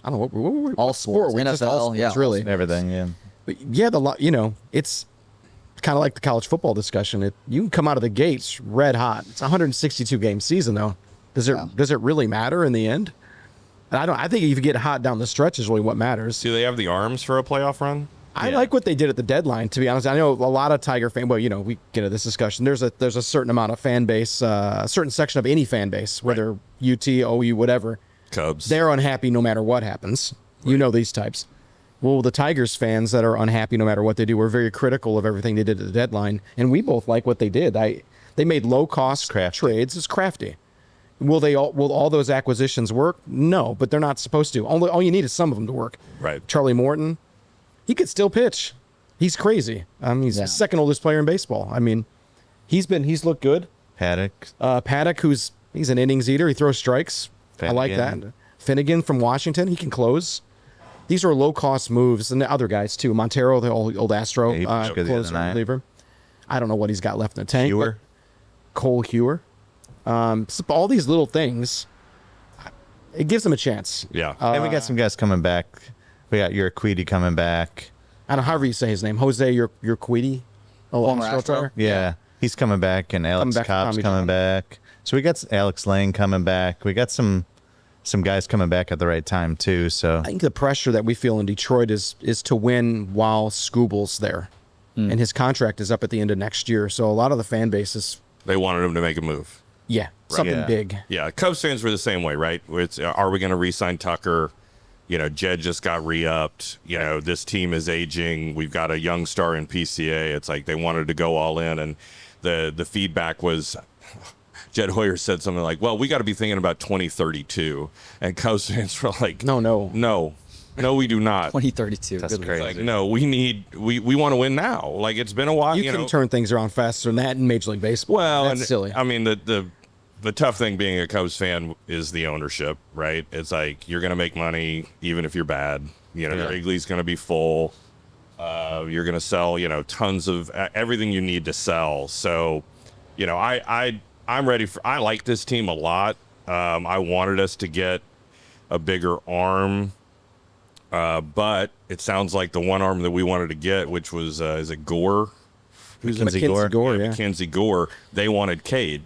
don't know what All sports, just NFL, all sports, yeah. really. Everything, yeah. But yeah, it's kind of like the college football discussion. You can come out of the gates red hot. It's a 162 game season though. Does it really matter in the end? I think if you get hot down the stretch is really what matters. Do they have the arms for a playoff run? I like what they did at the deadline, to be honest. I know a lot of Tiger fans, well, we get into this discussion. There's a certain amount of fan base, a certain section of any fan base, whether UT, OU, whatever. Cubs. They're unhappy no matter what happens. Right. You know these types. Well, the Tigers fans that are unhappy no matter what they do were very critical of everything they did at the deadline, and we both like what they did. They made low-cost trades. It's crafty. Will all those acquisitions work? No, but they're not supposed to. All you need is some of them to work. Right. Charlie Morton, he could still pitch. He's crazy. He's the second oldest player in baseball. I mean, he's looked good. Paddock, he's an innings eater. He throws strikes. Finnegan. I like that. Finnegan from Washington, he can close. These are low-cost moves, and the other guys too. Montero, the old Astro closer reliever. I don't know what he's got left in the tank. Cole Hewer. So all these little things, it gives them a chance. Yeah. And we got some guys coming back. We got Urquidy coming back. I don't know however you say his name. Jose Urquidy. Former Astro. Yeah. He's coming back, and Alex Cobb's coming back. So we got Alex Lang coming back. We got some guys coming back at the right time too. So I think the pressure that we feel in Detroit is to win while Scooble's there, and his contract is up at the end of next year. So a lot of the fan bases, they wanted him to make a move. Yeah, something big. Yeah, Cubs fans were the same way, right? Are we going to re-sign Tucker? Jed just got re-upped. This team is aging. We've got a young star in PCA. It's like they wanted to go all in, and the feedback was Jed Hoyer said something like, well, we got to be thinking about 2032. And Cubs fans were like, No, we do not. 2032. That's crazy. Like, no, we want to win now. Like, it's been a while. You can turn things around faster than that in Major League Baseball. Well, that's silly. I mean, the tough thing being a Cubs fan is the ownership, right? It's like you're going to make money even if you're bad. Wrigley's going to be full. You're going to sell, tons of everything you need to sell. So, I'm ready for. I like this team a lot. I wanted us to get a bigger arm, but it sounds like the one arm that we wanted to get, which was is it Gore? Who's Mackenzie Gore? Yeah. Mackenzie Gore. They wanted Cade.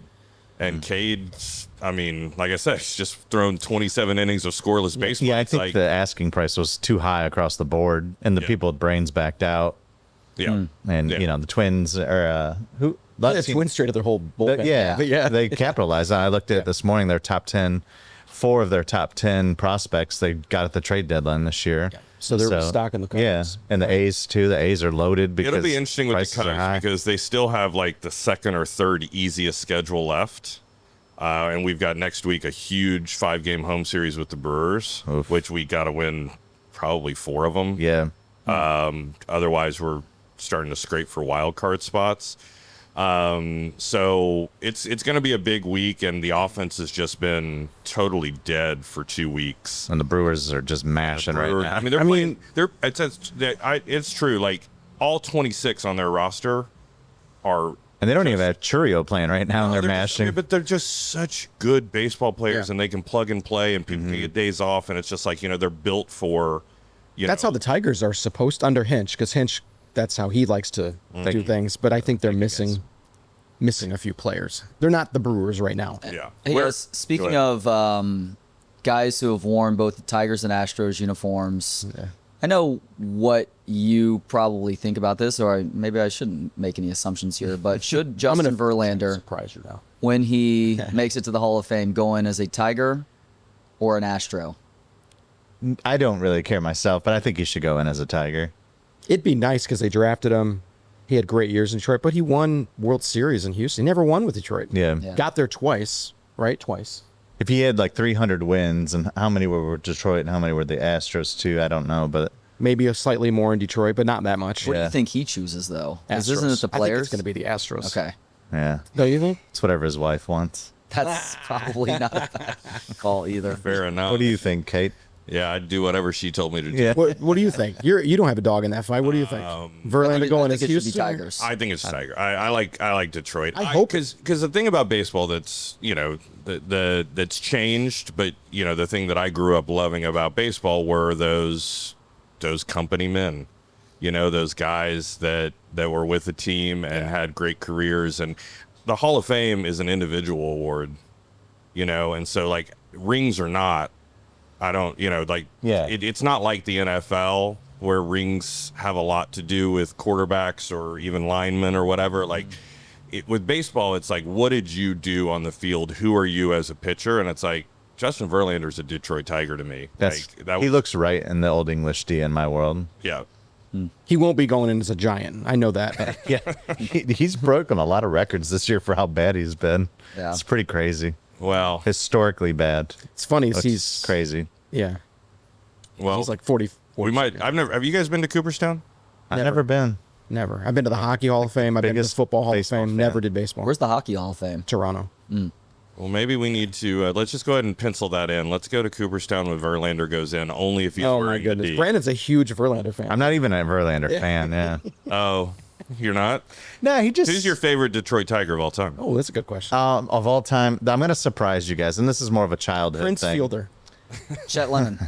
And Cade's, I mean, like I said, he's just thrown 27 innings of scoreless baseball. Yeah, I think the asking price was too high across the board, and the people with brains backed out. Yeah. And, the Twins are, who? The Twins traded their whole bullpen. They capitalized. I looked at it this morning, their top 10, 4 of their top 10 prospects they got at the trade deadline this year. Yeah. So they're stocking the Cubs. Yeah, and the A's, too. The A's are loaded because it'll be interesting with the Cubs because they still have, like, the second or third easiest schedule left. And we've got next week a huge 5-game home series with the Brewers, which we got to win probably 4 of them. Yeah. Otherwise, we're starting to scrape for wild card spots. So it's going to be a big week, and the offense has just been totally dead for 2 weeks. And the Brewers are just mashing right now. I mean, they're playing. It's true. Like all 26 on their roster are. And they don't even have Churio playing right now, and they're mashing. But they're just such good baseball players, and they can plug and play, and people can get days off, and it's just like, they're built for, That's how the Tigers are supposed to under Hinch, because Hinch, that's how he likes to do things. But I think they're missing a few players. They're not the Brewers right now. Yeah. Hey guys, speaking of guys who have worn both the Tigers and Astros uniforms, I know what you probably think about this, or maybe I shouldn't make any assumptions here, but should Justin Verlander, surprise you now, when he makes it to the Hall of Fame, go in as a Tiger or an Astro? I don't really care myself, but I think he should go in as a Tiger. It'd be nice because they drafted him. He had great years in Detroit, but he won World Series in Houston. He never won with Detroit. Yeah. Got there twice, right? Twice. If he had like 300 wins, and how many were with Detroit and how many were the Astros too, I don't know, but maybe a slightly more in Detroit, but not that much. What do you think he chooses, though? Astros. Isn't it the players? I think it's going to be the Astros. Okay. Yeah. Don't you think? It's whatever his wife wants. That's probably not a bad call either. Fair enough. What do you think, Kate? Yeah, I'd do whatever she told me to do. Yeah. What do you think? You don't have a dog in that fight. What do you think? Verlander going as Houston? Tigers. I think it's Tiger. I like Detroit. I hope because the thing about baseball that's that's changed, but the thing that I grew up loving about baseball were those company men. Those guys that were with the team and had great careers, and the Hall of Fame is an individual award. And so like rings or not. I don't, it's not like the NFL where rings have a lot to do with quarterbacks or even linemen or whatever. Like with baseball, it's like, what did you do on the field? Who are you as a pitcher? And it's like, Justin Verlander's a Detroit Tiger to me. He looks right in the Old English D in my world. Yeah. He won't be going in as a Giant. I know that. Yeah, he's broken a lot of records this year for how bad he's been. Yeah. It's pretty crazy. Well, Historically bad. It's funny. It's He's crazy. Yeah. well, He's like 40. we might. Have you guys been to Cooperstown? I've never been. Never. I've been to the Hockey Hall of Fame. I've been to the Biggest Football Hall of baseball Fame. fan. Never did baseball. Where's the Hockey Hall of Fame? Toronto? Well, maybe we need to. Let's just go ahead and pencil that in. Let's go to Cooperstown when Verlander goes in, only if he's Oh wearing my the goodness. D. Brandon's a huge Verlander fan. I'm not even a Verlander fan. Yeah. Oh, you're not? No, he just. Who's your favorite Detroit Tiger of all time? Oh, that's a good question. Of all time? I'm gonna surprise you guys, and this is more of a childhood Prince thing. Fielder. Chet Lemon.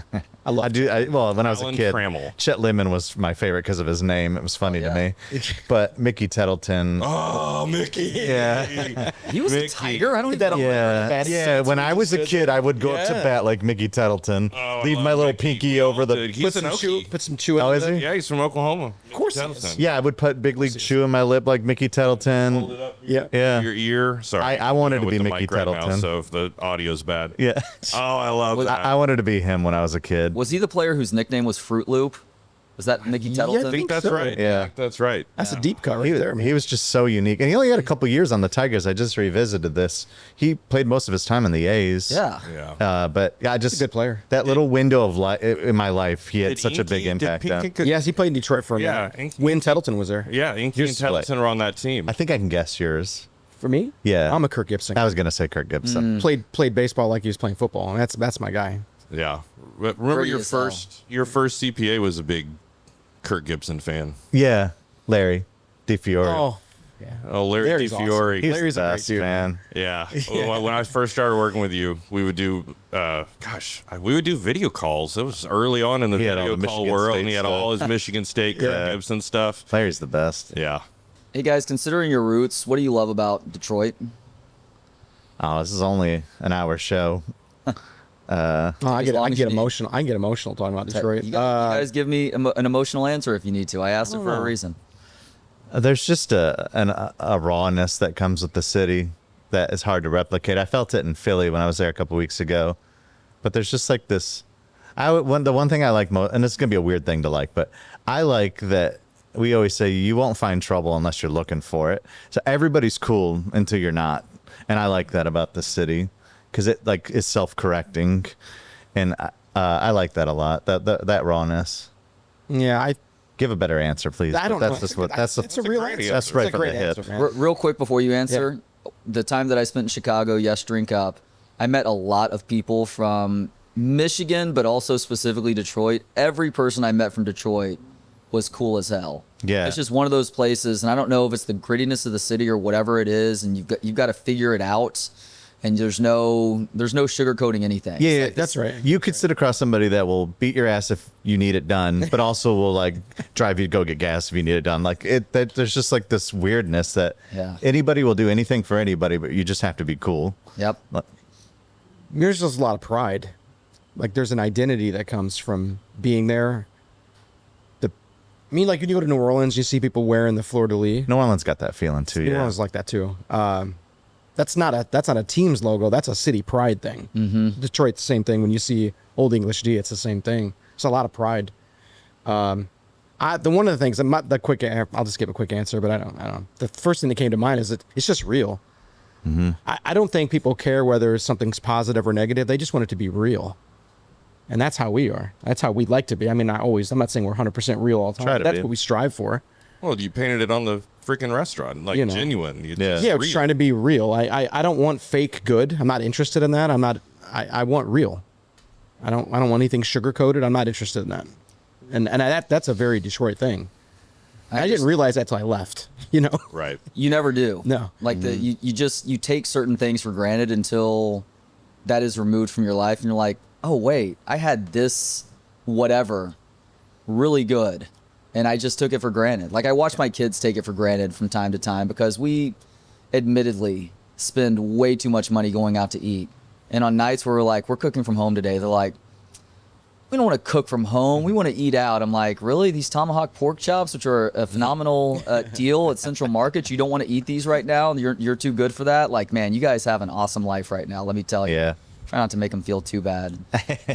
I do. Well, when I was a Alan kid, Trammell. Chet Lemon was my favorite because of his name. It was funny yeah. to me. But Mickey Tettleton. Oh, Mickey. Yeah. He was Mickey. a Tiger. I don't even know. Yeah. When I was a kid, I would go up to bat like Mickey Tettleton, Oh, I leave love my little Mickey. pinky over the. Dude, he's an Okie. Put some chew in Oh, is it. he? Yeah, he's from Oklahoma. Of course he is. Yeah, I would put big league chew in my lip like Mickey Hold it Tettleton. up Yeah. Yeah. your ear. Sorry. I wanted to with be the Mickey mic right now, Tettleton. so if the audio's bad. Yeah. Oh, I love that. I wanted to be him when I was a kid. Was he the player whose nickname was Fruit Loop? Was that Mickey Tettleton? I think that's so. right. Yeah. That's right. That's a deep cut right there. Man. He was just so unique, and he only had a couple years on the Tigers. I just revisited this. He played most of his time in the A's. Yeah. Yeah. But yeah, I just a good player. That little window of life in my life, he had Did such a Inky- big did impact Pinky- on. Yes, he played in Detroit for a Yeah, minute. When Tettleton was there. Yeah, Inky and Here's play. Tettleton were on that team. I think I can guess yours. For me? Yeah. I'm a Kirk Gibson. I was gonna say Kirk Gibson. Played baseball like he was playing football, and that's my guy. Yeah. But remember Pretty your as hell. first CPA was a big Kurt Gibson fan. Yeah, Larry DiFiore. Oh, yeah. Oh, Larry Larry's DiFiore. He's Larry's the a great best, dude. man. Yeah. When I first started working with you, we would do, we would do video calls. It was early on in the He had all video the call Michigan world, State and he had stuff. all his Michigan State, Kurt Gibson stuff. Larry's the best. Yeah. Hey guys, considering your roots, what do you love about Detroit? Oh, this is only an hour show. Oh, I As long get as you need- emotional. I get emotional talking about Detroit. You guys give me an emotional answer if you need to. I asked it for a reason. There's just a rawness that comes with the city that is hard to replicate. I felt it in Philly when I was there a couple weeks ago, but there's just like this. The one thing I like most, and it's gonna be a weird thing to like, but I like that we always say you won't find trouble unless you're looking for it. So everybody's cool until you're not, and I like that about the city because it like is self-correcting, and I like that a lot. That rawness. Yeah, I Give a better answer, please. I don't But know. that's just what that's it's a real great answer. that's It's right a from great the hip. answer, man. Real quick before you answer, the time that I spent in Chicago, yes, drink up, I met a lot of people from Michigan, but also specifically Detroit. Every person I met from Detroit was cool as hell. Yeah. It's just one of those places, and I don't know if it's the grittiness of the city or whatever it is, and you've got to figure it out. And there's no sugarcoating anything. Yeah, That's right. You could sit across somebody that will beat your ass if you need it done, but also will like drive you to go get gas if you need it done. Like there's just like this weirdness that anybody will do anything for anybody, but you just have to be cool. Yep. There's just a lot of pride. Like there's an identity that comes from being there. Like when you go to New Orleans, you see people wearing the fleur-de-lis. New Orleans got that feeling too. New Yeah, Orleans like that too. That's not a team's logo. That's a city pride thing. Mm-hmm. Detroit's the same thing. When you see Old English D, it's the same thing. It's a lot of pride. One of the things, I'll just give a quick answer, but I don't. The first thing that came to mind is that it's just real. Mm-hmm. I don't think people care whether something's positive or negative. They just want it to be real. And that's how we are. That's how we like to be. I mean, I'm not saying we're 100% real all the time. Try But to that's be. what we strive for. Well, you painted it on the freaking restaurant, like genuine. Yeah. Yeah, it's trying to be real. I don't want fake good. I'm not interested in that. I want real. I don't want anything sugar coated. I'm not interested in that. And that's a very Detroit thing. I didn't realize that till I left. Right. You never do. No. Like you take certain things for granted until that is removed from your life, and you're like, oh wait, I had this whatever really good, and I just took it for granted. Like I watch my kids take it for granted from time to time because we admittedly spend way too much money going out to eat. And on nights where we're cooking from home today, they're like, we don't want to cook from home. We want to eat out. I'm like, really? These tomahawk pork chops, which are a phenomenal deal at Central Market, you don't want to eat these right now? You're too good for that? Like, man, you guys have an awesome life right now, let me tell you. Yeah. Try not to make them feel too bad.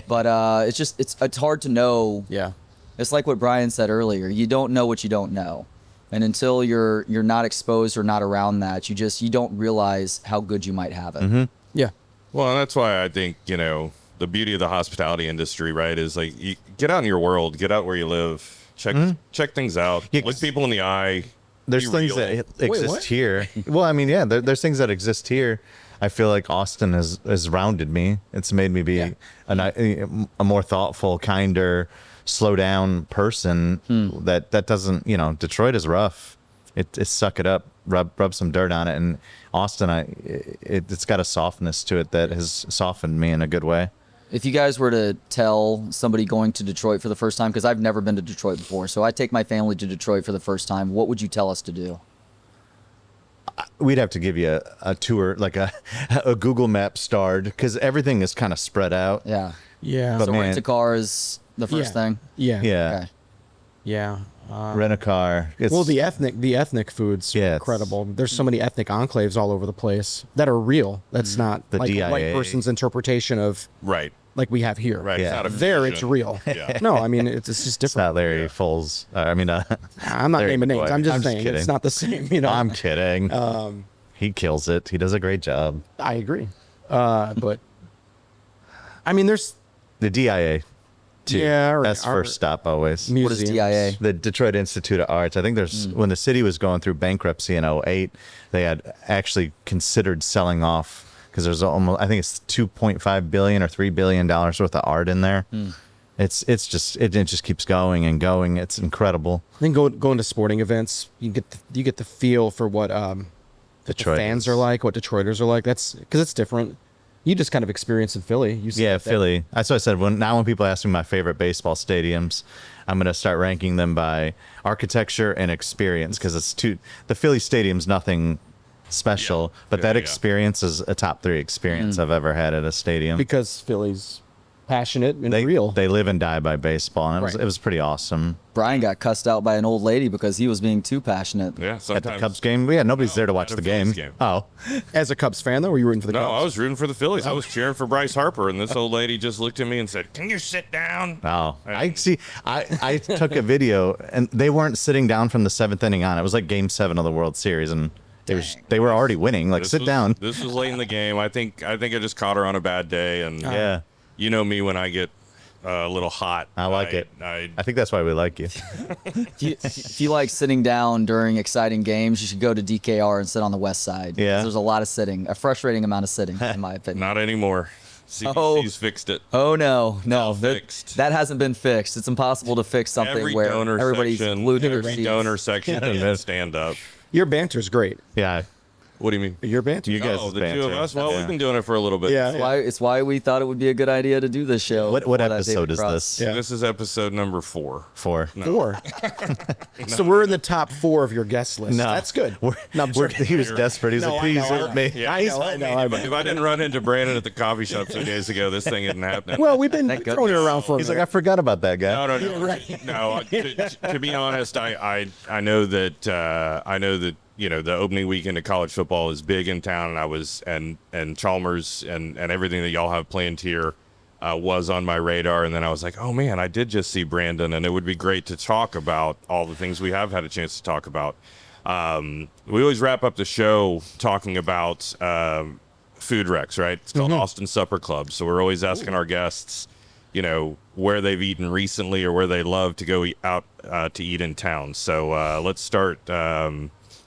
But it's hard to know. Yeah. It's like what Brian said earlier. You don't know what you don't know. And until you're not exposed or not around that, you don't realize how good you might have it. Mm-hmm. Yeah. Well, and that's why I think, the beauty of the hospitality industry, right, is like you get out in your world, get out where you live, check things out, Yeah, look people in the eye. There's be things real. that exist what? here. Well, I mean, yeah, there's things that exist here. I feel like Austin has rounded me. It's made me be a more thoughtful, kinder, slow down person. That doesn't, Detroit is rough. It's suck it up, rub some dirt on it. And Austin, it's got a softness to it that has softened me in a good way. If you guys were to tell somebody going to Detroit for the first time, because I've never been to Detroit before, so I take my family to Detroit for the first time, what would you tell us to do? We'd have to give you a tour, like a Google Map starred, because everything is kind of spread out. Yeah. Yeah. But So man, rent a car is the first thing? Yeah. yeah, Okay. Yeah. rent a car. It's, Well, the ethnic food's Yeah, it's- incredible. There's so many ethnic enclaves all over the place that are real. That's not The like a white DIA. person's interpretation of Right. like we have here. Right. Yeah. It's not a There, it's fusion. real. Yeah. No, I mean it's just it's different. not Larry Foles. I'm not Larry naming names. Boy. I'm just I'm just saying kidding. it's not the same. I'm kidding. He kills it. He does a great job. I agree. But I mean, there's The DIA, too. Yeah, or That's our first stop always. What is museums. DIA? The Detroit Institute of Arts. I think there's when the city was going through bankruptcy in '08, they had actually considered selling off because there's almost, I think it's $2.5 billion or $3 billion worth of art in there. It just keeps going and going. It's incredible. I think going to sporting events, you get the feel for what the Detroit fans is. are like, what Detroiters are like. That's because it's different. You just kind of experience in Philly. You see Yeah, that- Philly. That's what I said. When people ask me my favorite baseball stadiums, I'm going to start ranking them by architecture and experience because the Philly stadium's nothing special, but Yeah, that yeah. experience is a top 3 experience I've ever had at a stadium. because Philly's passionate and they real. They live and die by baseball, and Right. it was pretty awesome. Brian got cussed out by an old lady because he was being too passionate. Yeah. At the Sometimes. Cubs game, nobody's there to watch at the a Phillies game. game. Oh, As a Cubs fan, though, were you rooting for the No, Cubs? I was rooting for the Phillies. I was cheering for Bryce Harper, and this old lady just looked at me and said, "Can you sit down?" oh. I see. I took a video, and they weren't sitting down from the 7th inning on. It was like Game 7 of the World Series, and they were already winning. Like, sit down. This was late in the game. I think I just caught her on a bad day, and Yeah. you know me when I get a little hot. I like it. I I think that's why we like you. If you like sitting down during exciting games, you should go to DKR and sit on the west side. Yeah. There's a lot of sitting, a frustrating amount of sitting, in my opinion. not anymore. CBC's fixed it. Oh no, Now that, fixed. that hasn't been fixed. It's impossible to fix something Every where donor everybody's section, glued to their every seats. donor section can stand up. Your banter's great. Yeah. What do you mean? Your banter. You guys Oh, the banter. two of us. Well, Yeah. we've been doing it for a little bit. Yeah. It's why we thought it would be a good idea to do this show. What before that episode David is Cross. this? Yeah. This is episode number 4. 4. 4. So we're in the top 4 of your guest list. No, That's good. We're, No, I'm we're, joking. he was desperate. He's No, like, I please know, help me. Yeah. I know. If I didn't run into Brandon at the coffee shop 2 days ago, this thing isn't happening. Well, we've been Thank throwing it goodness. around for a He's like, minute. I forgot about that guy. No. Yeah, right. No. To be honest, I know that the opening weekend of college football is big in town, and and Chalmers and everything that y'all have planned here was on my radar, and then I was like, oh man, I did just see Brandon, and it would be great to talk about all the things we have had a chance to talk about. We always wrap up the show talking about food wrecks, right? It's called Austin Supper Club, so we're always asking our guests, where they've eaten recently or where they love to go out to eat in town. So let's start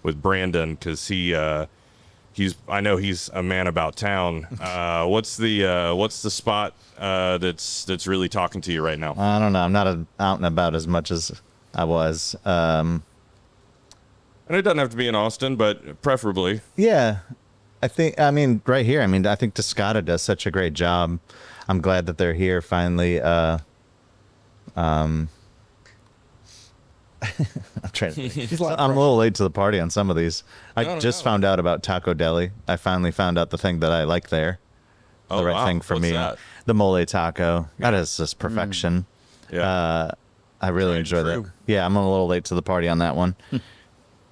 with Brandon because I know he's a man about town. What's the spot that's really talking to you right now? I don't know. I'm not out and about as much as I was. And it doesn't have to be in Austin, but preferably. Yeah. I think right here. I think Toscata does such a great job. I'm glad that they're here finally. I'm trying to think. I'm a little late to the party on some of these. I just found out about Taco Deli. I finally found out the thing that I like there. The right thing for What's me. that? The mole taco. That is just perfection. Yeah. I really enjoy that. true. Yeah, I'm a little late to the party on that one.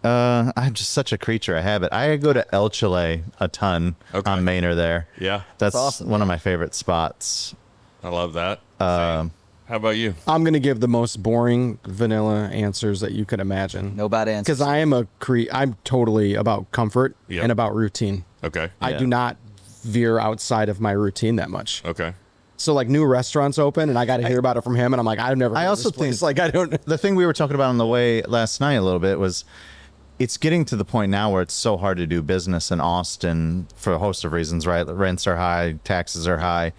I'm just such a creature of habit. I go to El Chile a ton on Manor there. Yeah. That's awesome, one of my favorite spots. I love that. How about you? I'm gonna give the most boring vanilla answers that you could imagine. No bad answers. Because I am I'm totally about comfort Yep. and about routine. Okay. I do not veer outside of my routine that much. Okay. So like new restaurants open and I got to hear about it from him and I'm like, I've never. I heard of also this place. think like I don't. the thing we were talking about on the way last night a little bit was it's getting to the point now where it's so hard to do business in Austin for a host of reasons, right? Rents are high, taxes are high.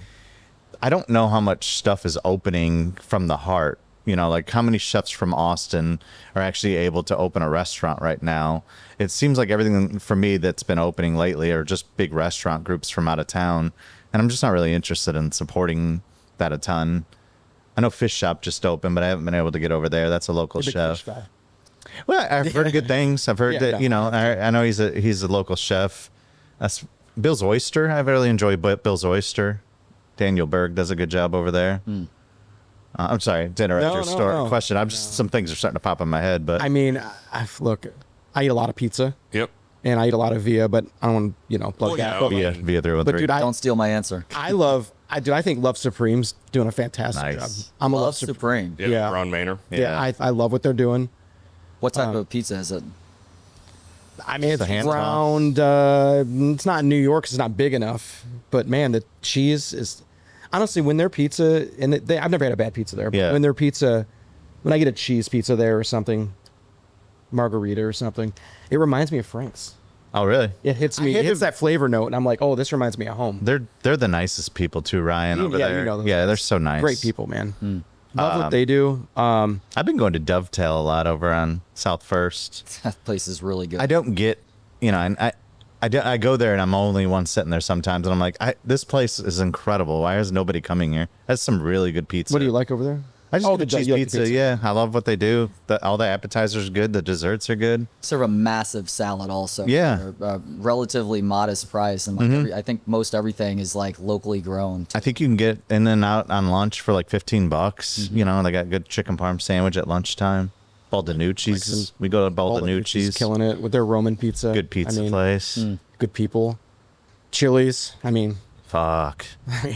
I don't know how much stuff is opening from the heart. You know, like how many chefs from Austin are actually able to open a restaurant right now? It seems like everything for me that's been opening lately are just big restaurant groups from out of town. And I'm just not really interested in supporting that a ton. I know Fish Shop just opened, but I haven't been able to get over there. That's a local Big chef. fish guy. Well, I've heard good things. I've heard Yeah, that, no. you know, I know he's a local chef. That's Bill's Oyster. I really enjoy Bill's Oyster. Daniel Berg does a good job over there. I'm sorry to interrupt your No. question. I'm just some things are starting to pop in my head, but I mean, look, I eat a lot of pizza Yep. and I eat a lot of Via, but I don't want to, plug Well, that. yeah, But well, via 313. But dude, Don't steal my answer. I think Love Supreme's doing a fantastic Nice. job. I'm a Love Love Supreme. Supreme. Yeah. Yeah. Ron Maynor. Yeah, I love what they're doing. What type of pizza is it? I mean, it's a hand round. It's not New York 'cause it's not big enough. But man, the cheese is honestly when their pizza and I've never had a bad pizza there. But Yeah. when I get a cheese pizza there or something, margarita or something, it reminds me of Frank's. Oh, really? It hits me. It hits that flavor note, and I'm like, oh, this reminds me of home. They're the nicest people too, Ryan. Over Yeah, there. you know them. Yeah, they're so nice. Great people, man. Love what they do. I've been going to Dovetail a lot over on South First. That place is really good. I don't get, and I go there and I'm only one sitting there sometimes, and I'm like, this place is incredible. Why is nobody coming here? That's some really good pizza. What do you like over there? I just Oh, get the a cheese you like the pizza. pizza. Yeah, I love what they do. All the appetizers are good. The desserts are good. Serve a massive salad also. Yeah. For a relatively modest price, and I think most everything is like locally grown. I think you can get in and out on lunch for like $15. You know, they got good chicken parm sandwich at lunchtime. Baldanucci's. We go to Baldanucci's. killing it with their Roman pizza. Good pizza place. Good people. Chili's. I mean, Fuck.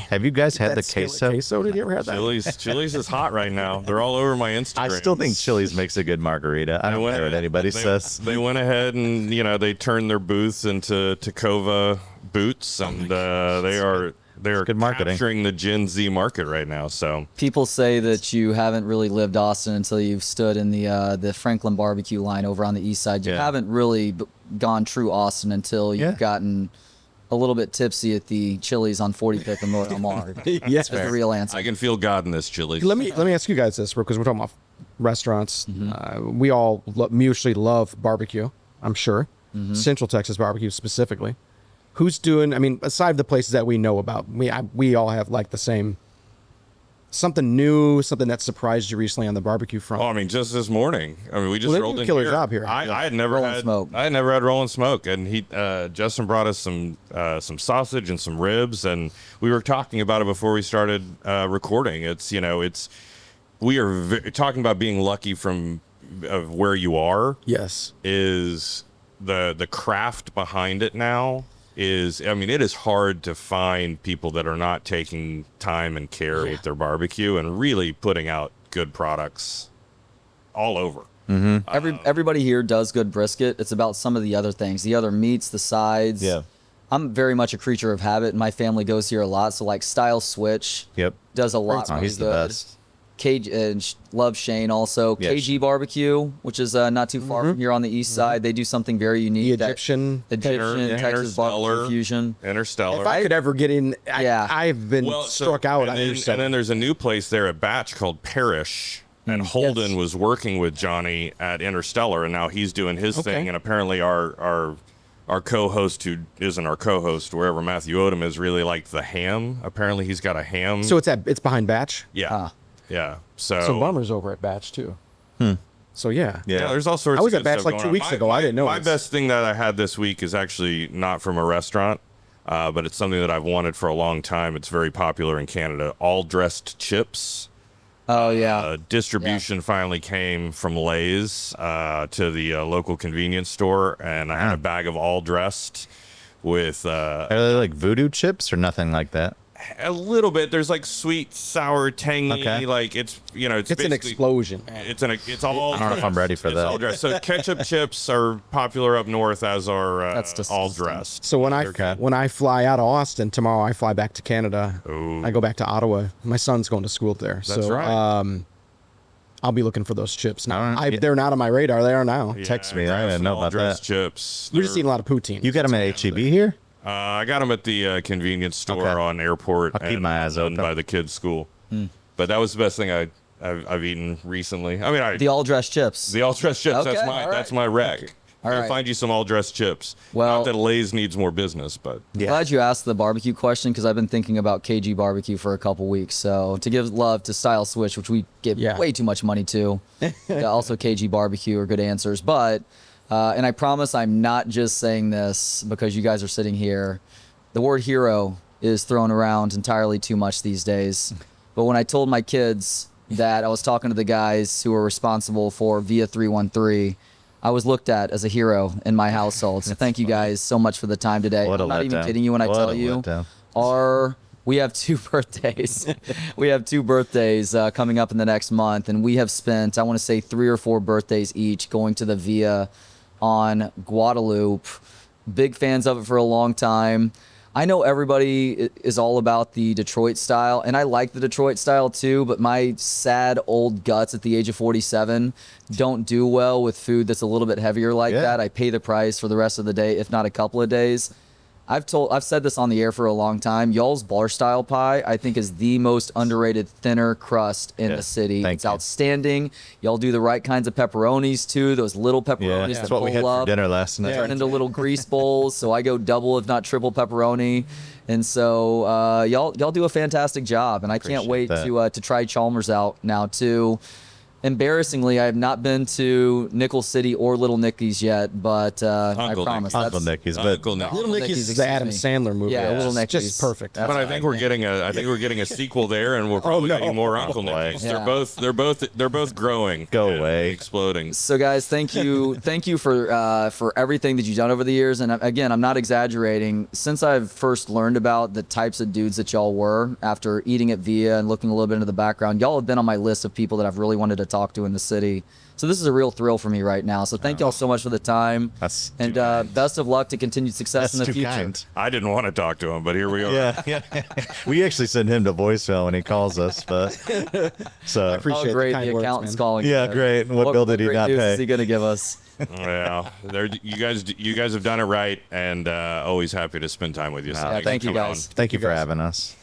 Have you guys had the that skillet queso? Queso? Did you ever have that? Chili's is hot right now. They're all over my Instagram. I still think Chili's makes a good margarita. I don't care what anybody says. They went ahead and they turned their booths into Tacova boots, and they are good marketing. capturing the Gen Z market right now. So People say that you haven't really lived Austin until you've stood in the Franklin barbecue line over on the east side. You Yeah. haven't really gone true Austin until you've Yeah. gotten a little bit tipsy at the Chili's on 45th and Royal Mall. Yes. That's the real answer. I can feel God in this Chili's. Let me ask you guys this, because we're talking about restaurants. We all mutually love barbecue, I'm sure. Central Texas barbecue specifically. Who's doing? I mean, aside the places that we know about, we all have like the same something new, something that surprised you recently on the barbecue front. Oh, I mean, just this morning. I mean, we just Well, they rolled do a in killer here. job here. I had never Roll and had smoke. I had never had roll and smoke, and Justin brought us some sausage and some ribs, and we were talking about it before we started recording. We are talking about being lucky from of where you are. Yes. Is the craft behind it now. It is hard to find people that are not taking time and care with their barbecue and really putting out good products all over. Everybody here does good brisket. It's about some of the other things, the other meats, the sides. Yeah. I'm very much a creature of habit, and my family goes here a lot. So like Style Switch Yep. does a lot. Oh, really he's the good. best. Love Shane also. Yeah, KG Barbecue, which is not too far from here on the east side. They do something very unique. The Egyptian. Texas Interstellar. barbecue fusion. Interstellar. If I could ever get in, Yeah. I've been struck out. And then there's a new place there at Batch called Parish. And Holden was working with Johnny at Interstellar, and now he's doing his thing. And apparently our co-host, who isn't our co-host, wherever Matthew Odom is, really liked the ham. Apparently he's got a ham. So it's behind Batch. yeah. Yeah. So Bummer's over at Batch too. So yeah. Yeah, there's all sorts I was of at good Batch stuff like going 2 on. weeks ago. I didn't know My this. best thing that I had this week is actually not from a restaurant. but it's something that I've wanted for a long time. It's very popular in Canada. All dressed chips. Oh yeah. Distribution finally came from Lay's to the local convenience store, and I had a bag of all dressed with Are they like voodoo chips or nothing like that? a little bit. There's like sweet, sour, tangy. Okay. Like it's it's It's an basically- explosion. It's all. I don't know if I'm ready for it's all that. dressed. So ketchup chips are popular up north, as are That's disgusting. all dressed. So when Okay. when I fly out of Austin tomorrow, I fly back to Canada. Ooh. I go back to Ottawa. My son's going to school there. That's so, right. I'll be looking for those chips. Now, All right. Yeah. they're not on my radar. They are now. Text me. I grab didn't some know about all-dressed that. chips. We're just eating a lot of poutine. You got them at HEB here? I got them at the convenience store Okay. on airport. I'll keep and my eyes done open. by the kids' school. But that was the best thing I've eaten recently. I mean, The all dressed chips. the all dressed chips. Okay, that's all that's right. my rec. All I'll right. find you some all dressed chips. Well- Not that Lay's needs more business, but Yeah. Glad you asked the barbecue question because I've been thinking about KG barbecue for a couple weeks. So to give love to Style Switch, which we give Yeah. way too much money to, also KG barbecue are good answers. But and I promise I'm not just saying this because you guys are sitting here. The word hero is thrown around entirely too much these days. But when I told my kids that I was talking to the guys who were responsible for Via 313, I was looked at as a hero in my household. So thank you guys so much for the time today. What a I'm not even letdown. kidding you when I What tell a you letdown. we have 2 birthdays. We have 2 birthdays coming up in the next month, and we have spent, I want to say, 3 or 4 birthdays each going to the Via on Guadalupe. Big fans of it for a long time. I know everybody is all about the Detroit style, and I like the Detroit style too, but my sad old guts at the age of 47 don't do well with food that's a little bit heavier like Yeah. that. I pay the price for the rest of the day, if not a couple of days. I've said this on the air for a long time. Y'all's bar style pie, I think, is the most underrated thinner crust in Yeah, the city. thank It's you. outstanding. Y'all do the right kinds of pepperonis too. Those little Yeah, pepperonis that's that what we had pull for up, dinner last night. turn into little grease bowls. So I go double, if not triple, pepperoni. And so y'all do a fantastic job, and I can't Appreciate wait that. to try Chalmers out now too. Embarrassingly, I have not been to Nickel City or Little Nicky's yet, but I Uncle promise. Nick. Uncle that's- Nicky's, but Uncle Nick. Little Nicky's, Nicky's is the Adam excuse me. Sandler movie. Yeah, It's Little Nicky's. just perfect. That's But I think we're getting a sequel there, and we're probably no. getting more Uncle boy. Nick's. Yeah. They're both growing. Go and away. exploding. So guys, thank you for everything that you've done over the years. And again, I'm not exaggerating. Since I've first learned about the types of dudes that y'all were after eating at Via and looking a little bit into the background, y'all have been on my list of people that I've really wanted to talk to in the city. So this is a real thrill for me right now. So thank y'all so much for the time. That's and too kind. best of luck to continued success in That's the too future. kind. I didn't want to talk to him, but here we are. Yeah. We actually send him to voicemail when he calls us, but so appreciate Oh, the great! kind The words, accountant's man. calling. Yeah, you. great. What bill did he great not news pay? Is he going to give us? Yeah, you guys have done it right, and always happy to spend time with you. So Wow, thanks thank for you, coming guys. on. Thank you for having us.